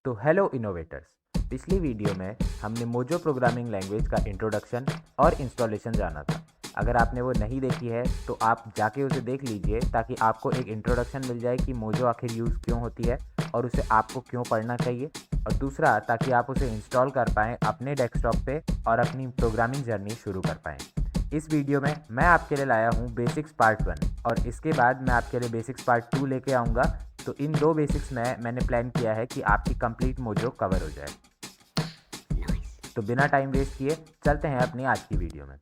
तो hello innovators. पिछली video में हमने मोजो प्रोग्रामिंग लैंग्वेज का इंट्रोडक्शन और इंस्टॉलेशन जाना था। अगर आपने वो नहीं देखी है तो आप जाके उसे देख लीजिए ताकि आपको एक इंट्रोडक्शन मिल जाए कि मोजो आखिर यूज़ क्यों होती है और उसे आपको क्यों पढ़ना चाहिए, और दूसरा ताकि आप उसे इंस्टॉल कर पाएँ अपने डेस्कटॉप पे और अपनी प्रोग्रामिंग जर्नी शुरू कर पाएँ। इस वीडियो में मैं आपके लिए लाया हूँ बेसिक्स पार्ट 1, और इसके बाद मैं आपके लिए बेसिक्स पार्ट 2 लेके आऊँगा। तो इन दो बेसिक्स में मैंने प्लान किया है कि आपकी कंप्लीट मोजो कवर हो जाए। तो बिना टाइम वेस्ट किए चलते हैं अपनी आज की वीडियो में।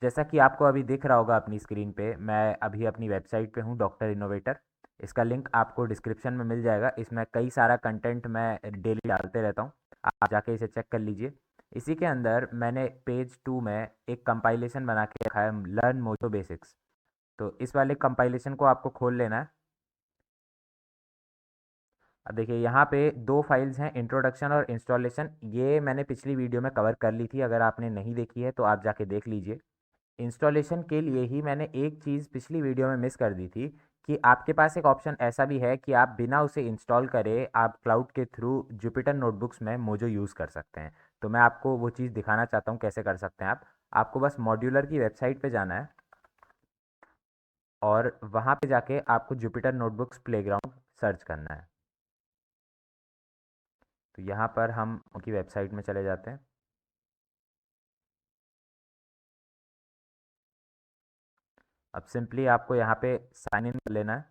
जैसा कि आपको अभी दिख रहा होगा अपनी स्क्रीन पे, मैं अभी अपनी वेबसाइट पे हूँ, डॉक्टर इनोवेटर। इसका लिंक आपको डिस्क्रिप्शन में मिल जाएगा। इसमें कई सारा कंटेंट मैं डेली डालते रहता हूँ, आप जाके इसे चेक कर लीजिए। इसी के अंदर मैंने पेज 2 में एक कंपाइलेशन बना के रखा है, लर्न मोजो बेसिक्स। तो इस वाले कंपाइलेशन को आपको खोल लेना है। अब देखिए यहाँ पे दो फाइल्स हैं, इंट्रोडक्शन और इंस्टॉलेशन। ये मैंने पिछली वीडियो में कवर कर ली थी, अगर आपने नहीं देखी है तो आप जाके देख लीजिए। इंस्टॉलेशन के लिए ही मैंने एक चीज़ पिछली वीडियो में मिस कर दी थी कि आपके पास एक ऑप्शन ऐसा भी है कि आप बिना उसे इंस्टॉल करे आप क्लाउड के थ्रू जुपिटर नोटबुक्स में मोजो यूज़ कर सकते हैं। तो मैं आपको वो चीज़ दिखाना चाहता हूँ कैसे कर सकते हैं आप। आपको बस मॉड्यूलर की वेबसाइट पे जाना है और वहाँ पे जाके आपको जुपिटर नोटबुक्स प्लेग्राउंड सर्च करना है। तो यहाँ पर हम उनकी वेबसाइट में चले जाते हैं। अब सिंपली आपको यहाँ पे साइन इन कर लेना है।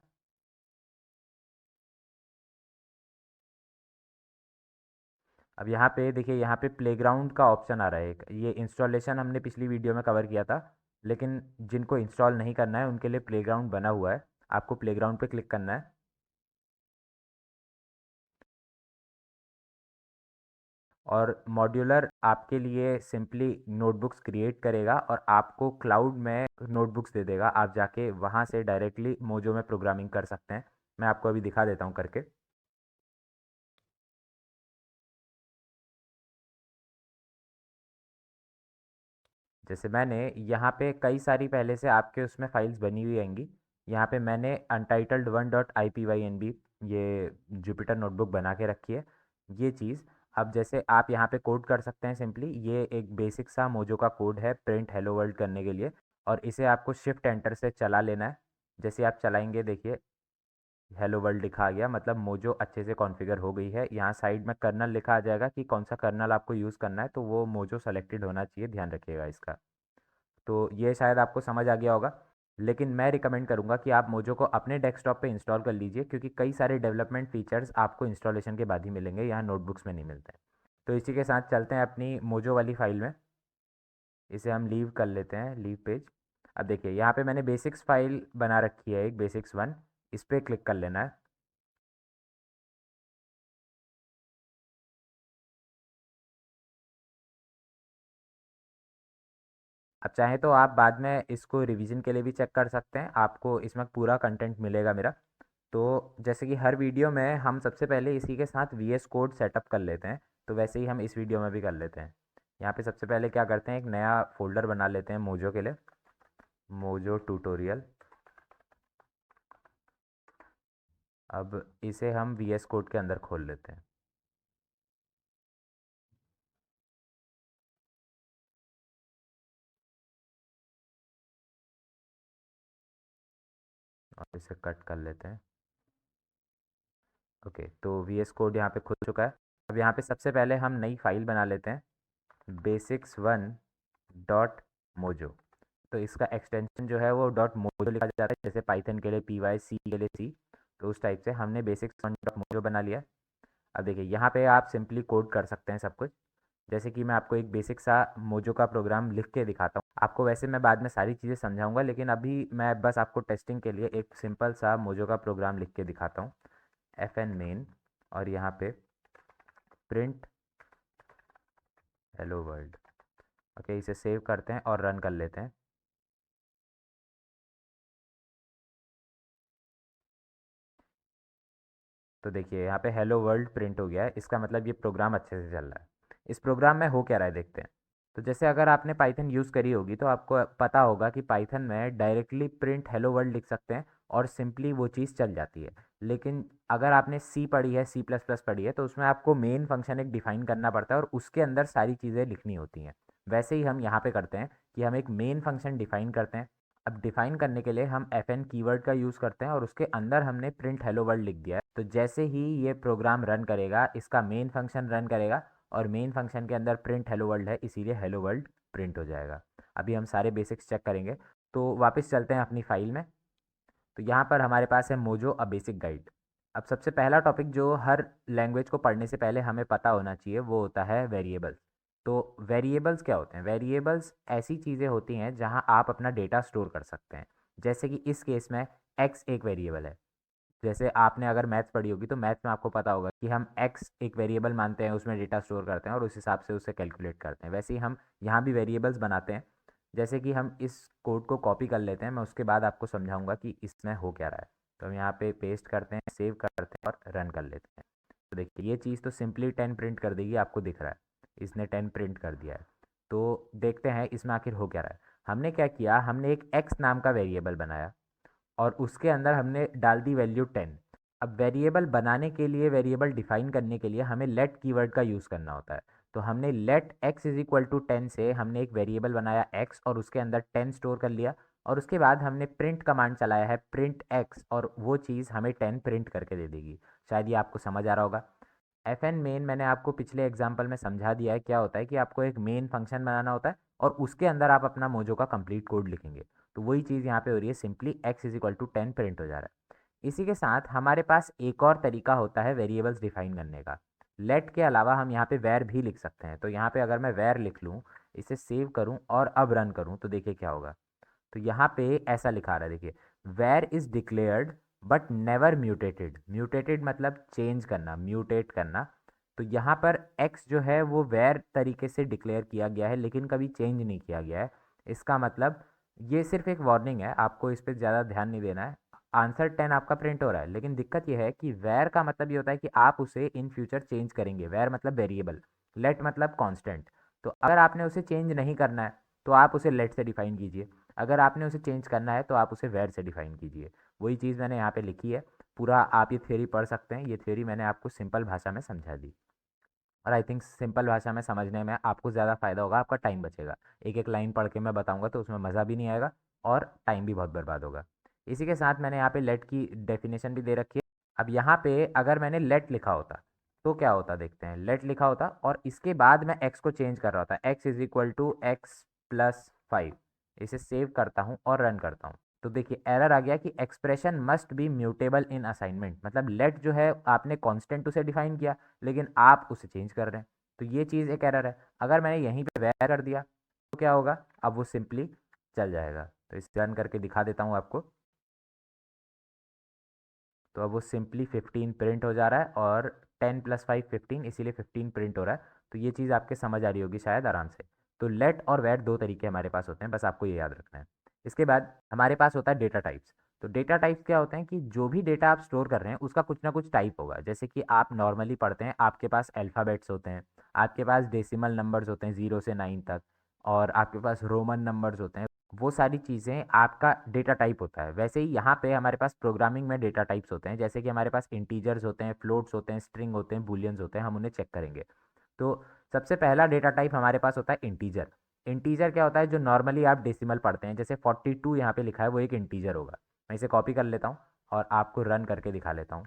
अब यहाँ पे देखिए, यहाँ पे प्लेग्राउंड का ऑप्शन आ रहा है एक। ये इंस्टॉलेशन हमने पिछली वीडियो में कवर किया था, लेकिन जिनको इंस्टॉल नहीं करना है उनके लिए प्लेग्राउंड बना हुआ है। आपको प्लेग्राउंड पे क्लिक करना है और मॉड्यूलर आपके लिए सिंपली नोटबुक्स क्रिएट करेगा और आपको क्लाउड में नोटबुक्स दे देगा। आप जाके वहाँ से डायरेक्टली मोजो में प्रोग्रामिंग कर सकते हैं। मैं आपको अभी दिखा देता हूँ करके। जैसे मैंने यहाँ पे कई सारी पहले से आपके उसमें फाइल्स बनी हुई आएंगी। यहाँ पे मैंने अनटाइटल्ड 1.ipynb ये जुपिटर नोटबुक बना के रखी है, ये चीज़। अब जैसे आप यहाँ पे कोड कर सकते हैं सिंपली। ये एक बेसिक सा मोजो का कोड है प्रिंट हेलो वर्ल्ड करने के लिए, और इसे आपको शिफ्ट एंटर से चला लेना है। जैसे आप चलाएंगे देखिए हेलो वर्ल्ड लिखा आ गया, मतलब मोजो अच्छे से कॉन्फ़िगर हो गई है। यहाँ साइड में कर्नल लिखा आ जाएगा कि कौन सा कर्नल आपको यूज़ करना है, तो वो मोजो सेलेक्टेड होना चाहिए, ध्यान रखिएगा इसका। तो ये शायद आपको समझ आ गया होगा, लेकिन मैं रिकमेंड करूँगा कि आप मोजो को अपने डेस्कटॉप पे इंस्टॉल कर लीजिए, क्योंकि कई सारे डेवलपमेंट फीचर्स आपको इंस्टॉलेशन के बाद ही मिलेंगे, यहाँ नोटबुक्स में नहीं मिलते हैं। तो इसी के साथ चलते हैं अपनी मोजो वाली फाइल में। इसे हम लीव कर लेते हैं, लीव पेज। अब देखिए यहाँ पे मैंने बेसिक्स फाइल बना रखी है एक, बेसिक्स 1। इस पर क्लिक कर लेना है। अब चाहें तो आप बाद में इसको रिवीजन के लिए भी चेक कर सकते हैं, आपको इसमें पूरा कंटेंट मिलेगा मेरा। तो जैसे कि हर वीडियो में हम सबसे पहले इसी के साथ वीएस कोड सेटअप कर लेते हैं, तो वैसे ही हम इस वीडियो में भी कर लेते हैं। यहाँ पे सबसे पहले क्या करते हैं, एक नया फोल्डर बना लेते हैं मोजो के लिए, मोजो ट्यूटोरियल। अब इसे हम वीएस कोड के अंदर खोल लेते हैं और इसे कट कर लेते हैं। ओके, तो वीएस कोड यहाँ पे खुल चुका है। अब यहाँ पे सबसे पहले हम नई फाइल बना लेते हैं, basics1.mojo। तो इसका एक्सटेंशन जो है वो डॉट मोजो लिखा जाता है, जैसे पाइथन के लिए पी वाई, सी के लिए सी। तो उस टाइप से हमने basics1.mojo बना लिया। अब देखिए यहाँ पे आप सिंपली कोड कर सकते हैं सब कुछ। जैसे कि मैं आपको एक बेसिक सा मोजो का प्रोग्राम लिख के दिखाता हूँ। आपको वैसे मैं बाद में सारी चीज़ें समझाऊंगा, लेकिन अभी मैं बस आपको टेस्टिंग के लिए एक सिंपल सा मोजो का प्रोग्राम लिख के दिखाता हूँ। fn main और यहाँ पे प्रिंट हेलो वर्ल्ड। ओके, इसे सेव करते हैं और रन कर लेते हैं। तो देखिए यहाँ पे हेलो वर्ल्ड प्रिंट हो गया है, इसका मतलब ये प्रोग्राम अच्छे से चल रहा है। इस प्रोग्राम में हो क्या रहा है देखते हैं। तो जैसे अगर आपने पाइथन यूज़ करी होगी तो आपको पता होगा कि पाइथन में डायरेक्टली प्रिंट हेलो वर्ल्ड लिख सकते हैं और सिंपली वो चीज़ चल जाती है। लेकिन अगर आपने सी पढ़ी है, सी प्लस प्लस पढ़ी है, तो उसमें आपको मेन फंक्शन एक डिफाइन करना पड़ता है और उसके अंदर सारी चीज़ें लिखनी होती हैं। वैसे ही हम यहाँ पे करते हैं कि हम एक मेन फंक्शन डिफाइन करते हैं। अब डिफाइन करने के लिए हम fn कीवर्ड का यूज़ करते हैं और उसके अंदर हमने प्रिंट हेलो वर्ल्ड लिख दिया है। तो जैसे ही ये प्रोग्राम रन करेगा, इसका मेन फंक्शन रन करेगा और मेन फंक्शन के अंदर प्रिंट हेलो वर्ल्ड है, इसीलिए हेलो वर्ल्ड प्रिंट हो जाएगा। अभी हम सारे बेसिक्स चेक करेंगे। तो वापस चलते हैं अपनी फाइल में। तो यहाँ पर हमारे पास है मोजो अ बेसिक गाइड। अब सबसे पहला टॉपिक जो हर लैंग्वेज को पढ़ने से पहले हमें पता होना चाहिए वो होता है वेरिएबल्स। तो वेरिएबल्स क्या होते हैं? वेरिएबल्स ऐसी चीज़ें होती हैं जहाँ आप अपना डेटा स्टोर कर सकते हैं। जैसे कि इस केस में एक्स एक वेरिएबल है। जैसे आपने अगर मैथ्स पढ़ी होगी तो मैथ्स में आपको पता होगा कि हम एक्स एक वेरिएबल मानते हैं, उसमें डेटा स्टोर करते हैं और उस हिसाब से उसे कैलकुलेट करते हैं। वैसे ही हम यहाँ भी वेरिएबल्स बनाते हैं। जैसे कि हम इस कोड को कॉपी कर लेते हैं, मैं उसके बाद आपको समझाऊंगा कि इसमें हो क्या रहा है। तो हम यहाँ पे पेस्ट करते हैं, सेव करते हैं और रन कर लेते हैं। तो देखिए ये चीज़ तो सिंपली 10 प्रिंट कर देगी, आपको दिख रहा है इसने 10 प्रिंट कर दिया है। तो देखते हैं इसमें आखिर हो क्या रहा है। हमने क्या किया, हमने एक एक्स नाम का वेरिएबल बनाया और उसके अंदर हमने डाल दी वैल्यू 10। अब वेरिएबल बनाने के लिए, वेरिएबल डिफाइन करने के लिए हमें लेट कीवर्ड का यूज़ करना होता है। तो हमने let x is equal to 10 से हमने एक वेरिएबल बनाया x और उसके अंदर 10 स्टोर कर लिया और उसके बाद हमने प्रिंट कमांड चलाया है प्रिंट x और वो चीज़ हमें 10 प्रिंट करके दे देगी। शायद ये आपको समझ आ रहा होगा। एफ एन मेन मैंने आपको पिछले एग्जाम्पल में समझा दिया है। क्या होता है कि आपको एक मेन फंक्शन बनाना होता है और उसके अंदर आप अपना मोजो का कंप्लीट कोड लिखेंगे। तो वही चीज़ यहाँ पे हो रही है, simply x is equal to 10 print हो जा रहा है। इसी के साथ हमारे पास एक और तरीका होता है वेरिएबल्स डिफाइन करने का। लेट के अलावा हम यहाँ पे वैर भी लिख सकते हैं। तो यहाँ पे अगर मैं वैर लिख लूँ, इसे सेव करूँ और अब रन करूँ तो देखिए क्या होगा। तो यहाँ पे ऐसा लिखा रहा है, देखिए var is declared but never mutated. Mutated मतलब चेंज करना, म्यूटेट करना। तो यहाँ पर x जो है वो वेर तरीके से डिक्लेयर किया गया है लेकिन कभी चेंज नहीं किया गया है। इसका मतलब ये सिर्फ एक वार्निंग है, आपको इस पर ज़्यादा ध्यान नहीं देना है। आंसर 10 आपका प्रिंट हो रहा है, लेकिन दिक्कत यह है कि वेर का मतलब ये होता है कि आप उसे इन फ्यूचर चेंज करेंगे। वेर मतलब वेरिएबल, लेट मतलब कांस्टेंट। तो अगर आपने उसे चेंज नहीं करना है तो आप उसे लेट से डिफाइन कीजिए, अगर आपने उसे चेंज करना है तो आप उसे वेर से डिफाइन कीजिए। वही चीज़ मैंने यहाँ पे लिखी है। पूरा आप ये थ्योरी पढ़ सकते हैं, ये थ्योरी मैंने आपको सिंपल भाषा में समझा दी और आई थिंक सिंपल भाषा में समझने में आपको ज़्यादा फ़ायदा होगा, आपका टाइम बचेगा। एक एक लाइन पढ़ के मैं बताऊँगा तो उसमें मज़ा भी नहीं आएगा और टाइम भी बहुत बर्बाद होगा। इसी के साथ मैंने यहाँ पे लेट की डेफिनेशन भी दे रखी है। अब यहाँ पे अगर मैंने लेट लिखा होता तो क्या होता, देखते हैं। लेट लिखा होता और इसके बाद मैं एक्स को चेंज कर रहा होता, x is equal to x plus 5। इसे सेव करता हूँ और रन करता हूँ तो देखिए एरर आ गया कि expression must be mutable in assignment. मतलब लेट जो है आपने कांस्टेंट उसे डिफाइन किया लेकिन आप उसे चेंज कर रहे हैं, तो ये चीज़ एक एरर है। अगर मैंने यहीं पे वैर कर दिया तो क्या होगा, अब वो सिंपली चल जाएगा। तो इसे रन करके दिखा देता हूँ आपको। तो अब वो सिंपली 15 प्रिंट हो जा रहा है और 10 प्लस 5 15, इसीलिए 15 प्रिंट हो रहा है। तो ये चीज़ आपके समझ आ रही होगी शायद आराम से। तो लेट और वेट दो तरीके हमारे पास होते हैं, बस आपको ये याद रखना है। इसके बाद हमारे पास होता है डेटा टाइप्स। तो डेटा टाइप्स क्या होते हैं कि जो भी डेटा आप स्टोर कर रहे हैं उसका कुछ ना कुछ टाइप होगा। जैसे कि आप नॉर्मली पढ़ते हैं, आपके पास अल्फ़ाबेट्स होते हैं, आपके पास डेसिमल नंबर्स होते हैं 0 से 9 तक, और आपके पास रोमन नंबर्स होते हैं। वो सारी चीज़ें आपका डेटा टाइप होता है। वैसे ही यहाँ पे हमारे पास प्रोग्रामिंग में डेटा टाइप्स होते हैं, जैसे कि हमारे पास इंटीजर्स होते हैं, फ्लोट्स होते हैं, स्ट्रिंग होते हैं, बूलियंस होते हैं। हम उन्हें चेक करेंगे। तो सबसे पहला डेटा टाइप हमारे पास होता है इंटीजर। इंटीजर क्या होता है, जो नॉर्मली आप डेसिमल पढ़ते हैं, जैसे 42 यहाँ पे लिखा है, वो एक इंटीजर होगा। मैं इसे कॉपी कर लेता हूँ और आपको रन करके दिखा लेता हूँ।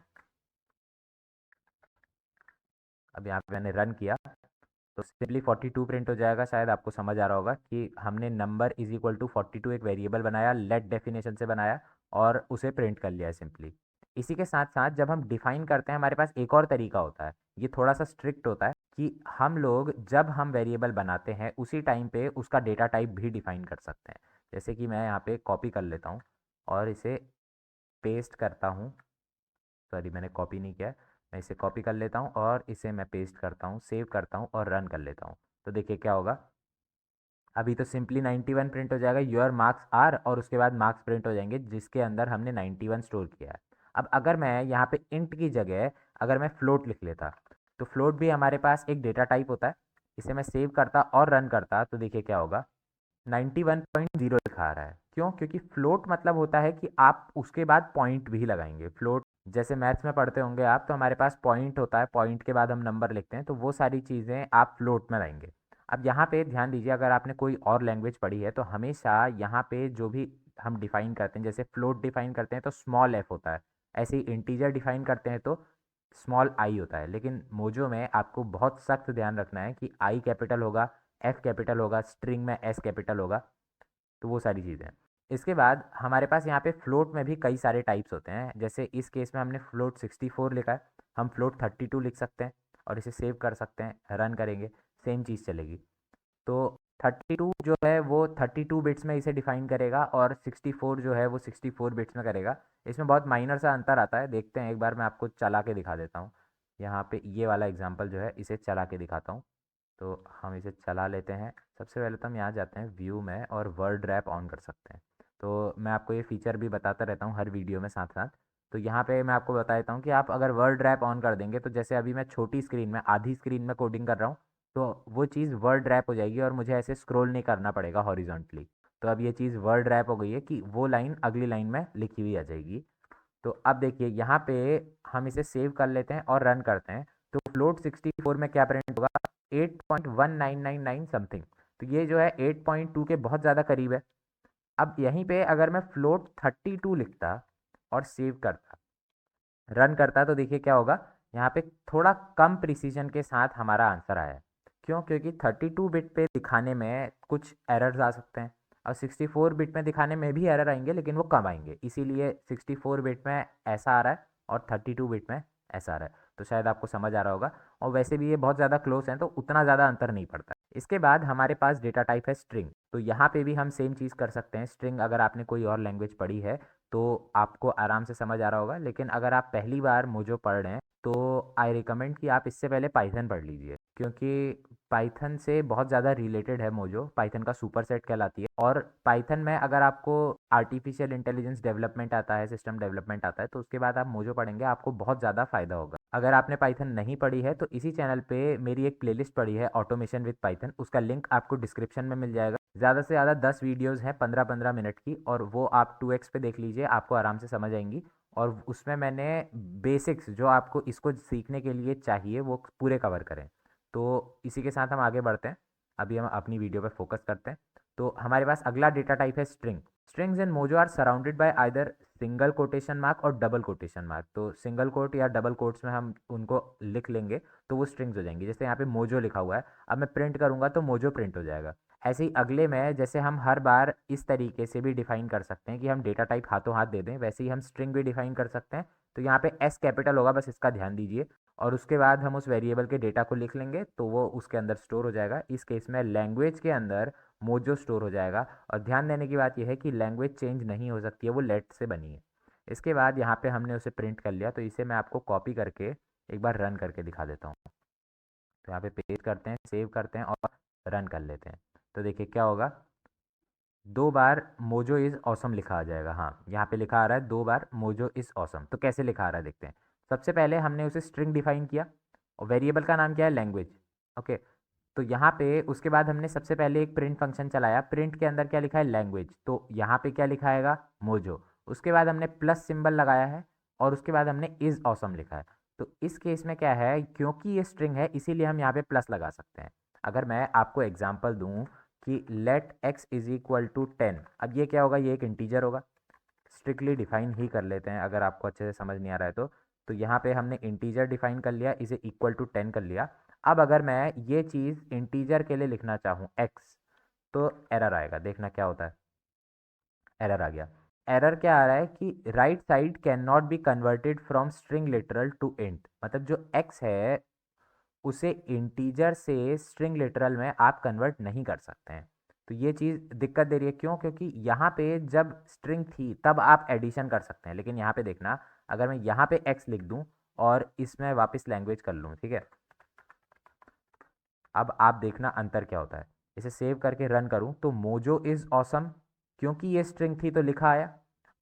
अब यहाँ पे मैंने रन किया तो सिंपली 42 प्रिंट हो जाएगा। शायद आपको समझ आ रहा होगा कि हमने नंबर इज इक्वल टू 42 एक वेरिएबल बनाया, लेट डेफिनेशन से बनाया और उसे प्रिंट कर लिया है सिंपली। इसी के साथ साथ जब हम डिफाइन करते हैं, हमारे पास एक और तरीका होता है। ये थोड़ा सा स्ट्रिक्ट होता है कि हम लोग जब हम वेरिएबल बनाते हैं उसी टाइम पे उसका डेटा टाइप भी डिफाइन कर सकते हैं। जैसे कि मैं यहाँ पे कॉपी कर लेता हूँ और इसे पेस्ट करता हूँ। सॉरी, मैंने कॉपी नहीं किया है। मैं इसे कॉपी कर लेता हूँ और इसे मैं पेस्ट करता हूँ, सेव करता हूँ और रन कर लेता हूँ। तो देखिए क्या होगा। अभी तो सिंपली 91 प्रिंट हो जाएगा, योर मार्क्स आर, और उसके बाद मार्क्स प्रिंट हो जाएंगे जिसके अंदर हमने 91 स्टोर किया है। अब अगर मैं यहाँ पे इंट की जगह अगर मैं फ्लोट लिख लेता, तो फ्लोट भी हमारे पास एक डेटा टाइप होता है। इसे मैं सेव करता और रन करता तो देखिए क्या होगा, 91.0 लिखा आ रहा है। क्यों? क्योंकि फ्लोट मतलब होता है कि आप उसके बाद पॉइंट भी लगाएंगे। फ्लोट जैसे मैथ्स में पढ़ते होंगे आप, तो हमारे पास पॉइंट होता है, पॉइंट के बाद हम नंबर लिखते हैं, तो वो सारी चीज़ें आप फ्लोट में लाएंगे। अब यहाँ पे ध्यान दीजिए, अगर आपने कोई और लैंग्वेज पढ़ी है तो हमेशा यहाँ पे जो भी हम डिफाइन करते हैं, जैसे फ्लोट डिफाइन करते हैं तो स्मॉल एफ होता है, ऐसे ही इंटीजर डिफाइन करते हैं तो स्मॉल आई होता है। लेकिन मोजो में आपको बहुत सख्त ध्यान रखना है कि आई कैपिटल होगा, एफ कैपिटल होगा, स्ट्रिंग में एस कैपिटल होगा, तो वो सारी चीज़ें। इसके बाद हमारे पास यहाँ पे फ्लोट में भी कई सारे टाइप्स होते हैं। जैसे इस केस में हमने फ्लोट 64 लिखा है, हम फ्लोट 32 लिख सकते हैं और इसे सेव कर सकते हैं, रन करेंगे सेम चीज़ चलेगी। तो 32 जो है वो 32 बिट्स में इसे डिफाइन करेगा और 64 जो है वो 64 बिट्स में करेगा। इसमें बहुत माइनर सा अंतर आता है, देखते हैं, एक बार मैं आपको चला के दिखा देता हूँ। यहाँ पे ये वाला एग्जांपल जो है इसे चला के दिखाता हूँ। तो हम इसे चला लेते हैं। सबसे पहले तो हम यहाँ जाते हैं व्यू में और वर्ड रैप ऑन कर सकते हैं। तो मैं आपको ये फीचर भी बताता रहता हूँ हर वीडियो में साथ साथ। तो यहाँ पे मैं आपको बता देता हूँ कि आप अगर वर्ड रैप ऑन कर देंगे तो जैसे अभी मैं छोटी स्क्रीन में, आधी स्क्रीन में कोडिंग कर रहा हूँ, तो वो चीज़ वर्ड रैप हो जाएगी और मुझे ऐसे स्क्रॉल नहीं करना पड़ेगा हॉरिजॉन्टली। तो अब ये चीज़ वर्ड रैप हो गई है कि वो लाइन अगली लाइन में लिखी हुई आ जाएगी। तो अब देखिए यहाँ पे हम इसे सेव कर लेते हैं और रन करते हैं। तो फ्लोट 64 में क्या प्रिंट होगा, 8.1999 समथिंग। तो ये जो है 8.2 के बहुत ज़्यादा करीब है। अब यहीं पे अगर मैं फ्लोट 32 लिखता और सेव करता, रन करता, तो देखिए क्या होगा, यहाँ पे थोड़ा कम प्रिसीजन के साथ हमारा आंसर आया है। क्यों? क्योंकि 32 बिट पे दिखाने में कुछ एरर्स आ सकते हैं और 64 बिट में दिखाने में भी एरर आएंगे, लेकिन वो कम आएंगे, इसीलिए 64 बिट में ऐसा आ रहा है और 32 बिट में ऐसा आ रहा है। तो शायद आपको समझ आ रहा होगा। और वैसे भी ये बहुत ज़्यादा क्लोज हैं तो उतना ज़्यादा अंतर नहीं पड़ता। इसके बाद हमारे पास डेटा टाइप है स्ट्रिंग। तो यहाँ पे भी हम सेम चीज़ कर सकते हैं। स्ट्रिंग अगर आपने कोई और लैंग्वेज पढ़ी है तो आपको आराम से समझ आ रहा होगा, लेकिन अगर आप पहली बार मोजो पढ़ रहे हैं तो आई रिकमेंड कि आप इससे पहले पाइथन पढ़ लीजिए, क्योंकि पाइथन से बहुत ज़्यादा रिलेटेड है मोजो, पाइथन का सुपरसेट कहलाती है। और पाइथन में अगर आपको आर्टिफिशियल इंटेलिजेंस डेवलपमेंट आता है, सिस्टम डेवलपमेंट आता है, तो उसके बाद आप मोजो पढ़ेंगे, आपको बहुत ज़्यादा फ़ायदा होगा। अगर आपने पाइथन नहीं पढ़ी है तो इसी चैनल पे मेरी एक प्लेलिस्ट पड़ी है, ऑटोमेशन विद पाइथन, उसका लिंक आपको डिस्क्रिप्शन में मिल जाएगा। ज़्यादा से ज़्यादा 10 वीडियोस हैं 15-15 मिनट की, और वो आप 2x पे देख लीजिए, आपको आराम से समझ आएंगी। और उसमें मैंने बेसिक्स जो आपको इसको सीखने के लिए चाहिए वो पूरे कवर करें। तो इसी के साथ हम आगे बढ़ते हैं। अभी हम अपनी वीडियो पर फोकस करते हैं। तो हमारे पास अगला डेटा टाइप है string. Strings in Mojo are surrounded by either single quotation mark और डबल कोटेशन मार्क। तो सिंगल कोट या डबल कोट्स में हम उनको लिख लेंगे तो वो स्ट्रिंग्स हो जाएंगी। जैसे यहाँ पे मोजो लिखा हुआ है, अब मैं प्रिंट करूँगा तो मोजो प्रिंट हो जाएगा। ऐसे ही अगले में जैसे हम हर बार इस तरीके से भी डिफाइन कर सकते हैं कि हम डेटा टाइप हाथों हाथ दे दें, वैसे ही हम स्ट्रिंग भी डिफाइन कर सकते हैं। तो यहाँ पे एस कैपिटल होगा, बस इसका ध्यान दीजिए, और उसके बाद हम उस वेरिएबल के डेटा को लिख लेंगे तो वो उसके अंदर स्टोर हो जाएगा। इस केस में लैंग्वेज के अंदर मोजो स्टोर हो जाएगा। और ध्यान देने की बात यह है कि लैंग्वेज चेंज नहीं हो सकती है, वो लेट से बनी है। इसके बाद यहाँ पे हमने उसे प्रिंट कर लिया, तो इसे मैं आपको कॉपी करके एक बार रन करके दिखा देता हूँ। तो यहाँ पे पेस्ट करते हैं, सेव करते हैं और रन कर लेते हैं। तो देखिए क्या होगा, 2 बार मोजो इज़ ऑसम लिखा आ जाएगा। हाँ, यहाँ पे लिखा आ रहा है 2 बार मोजो इज़ ऑसम। तो कैसे लिखा आ रहा है देखते हैं। सबसे पहले हमने उसे स्ट्रिंग डिफाइन किया और वेरिएबल का नाम क्या है, लैंग्वेज। ओके, तो यहाँ पे उसके बाद हमने सबसे पहले एक प्रिंट फंक्शन चलाया, प्रिंट के अंदर क्या लिखा है, लैंग्वेज। तो यहाँ पे क्या लिखा आएगा, मोजो। उसके बाद हमने प्लस सिंबल लगाया है और उसके बाद हमने इज़ ऑसम लिखा है। तो इस केस में क्या है, क्योंकि ये स्ट्रिंग है इसीलिए हम यहाँ पे प्लस लगा सकते हैं। अगर मैं आपको एग्जाम्पल दूँ कि let x is equal to 10, अब ये क्या होगा, ये एक इंटीजर होगा। स्ट्रिक्टली डिफाइन ही कर लेते हैं अगर आपको अच्छे से समझ नहीं आ रहा है तो यहाँ पे हमने इंटीजर डिफाइन कर लिया, इसे इक्वल टू 10 कर लिया। अब अगर मैं ये चीज़ इंटीजर के लिए लिखना चाहूँ x, तो एरर आएगा, देखना क्या होता है। एरर आ गया। एरर क्या आ रहा है कि right side can not be converted from string literal to int, मतलब जो x है उसे इंटीजर से स्ट्रिंग लिटरल में आप कन्वर्ट नहीं कर सकते हैं। तो ये चीज़ दिक्कत दे रही है। क्यों? क्योंकि यहाँ पे जब स्ट्रिंग थी तब आप एडिशन कर सकते हैं, लेकिन यहाँ पे देखना, अगर मैं यहाँ पे x लिख दूँ और इसमें वापस लैंग्वेज कर लूँ, ठीक है, अब आप देखना अंतर क्या होता है। इसे सेव करके रन करूँ तो मोजो इज़ ऑसम, क्योंकि ये स्ट्रिंग थी तो लिखा आया,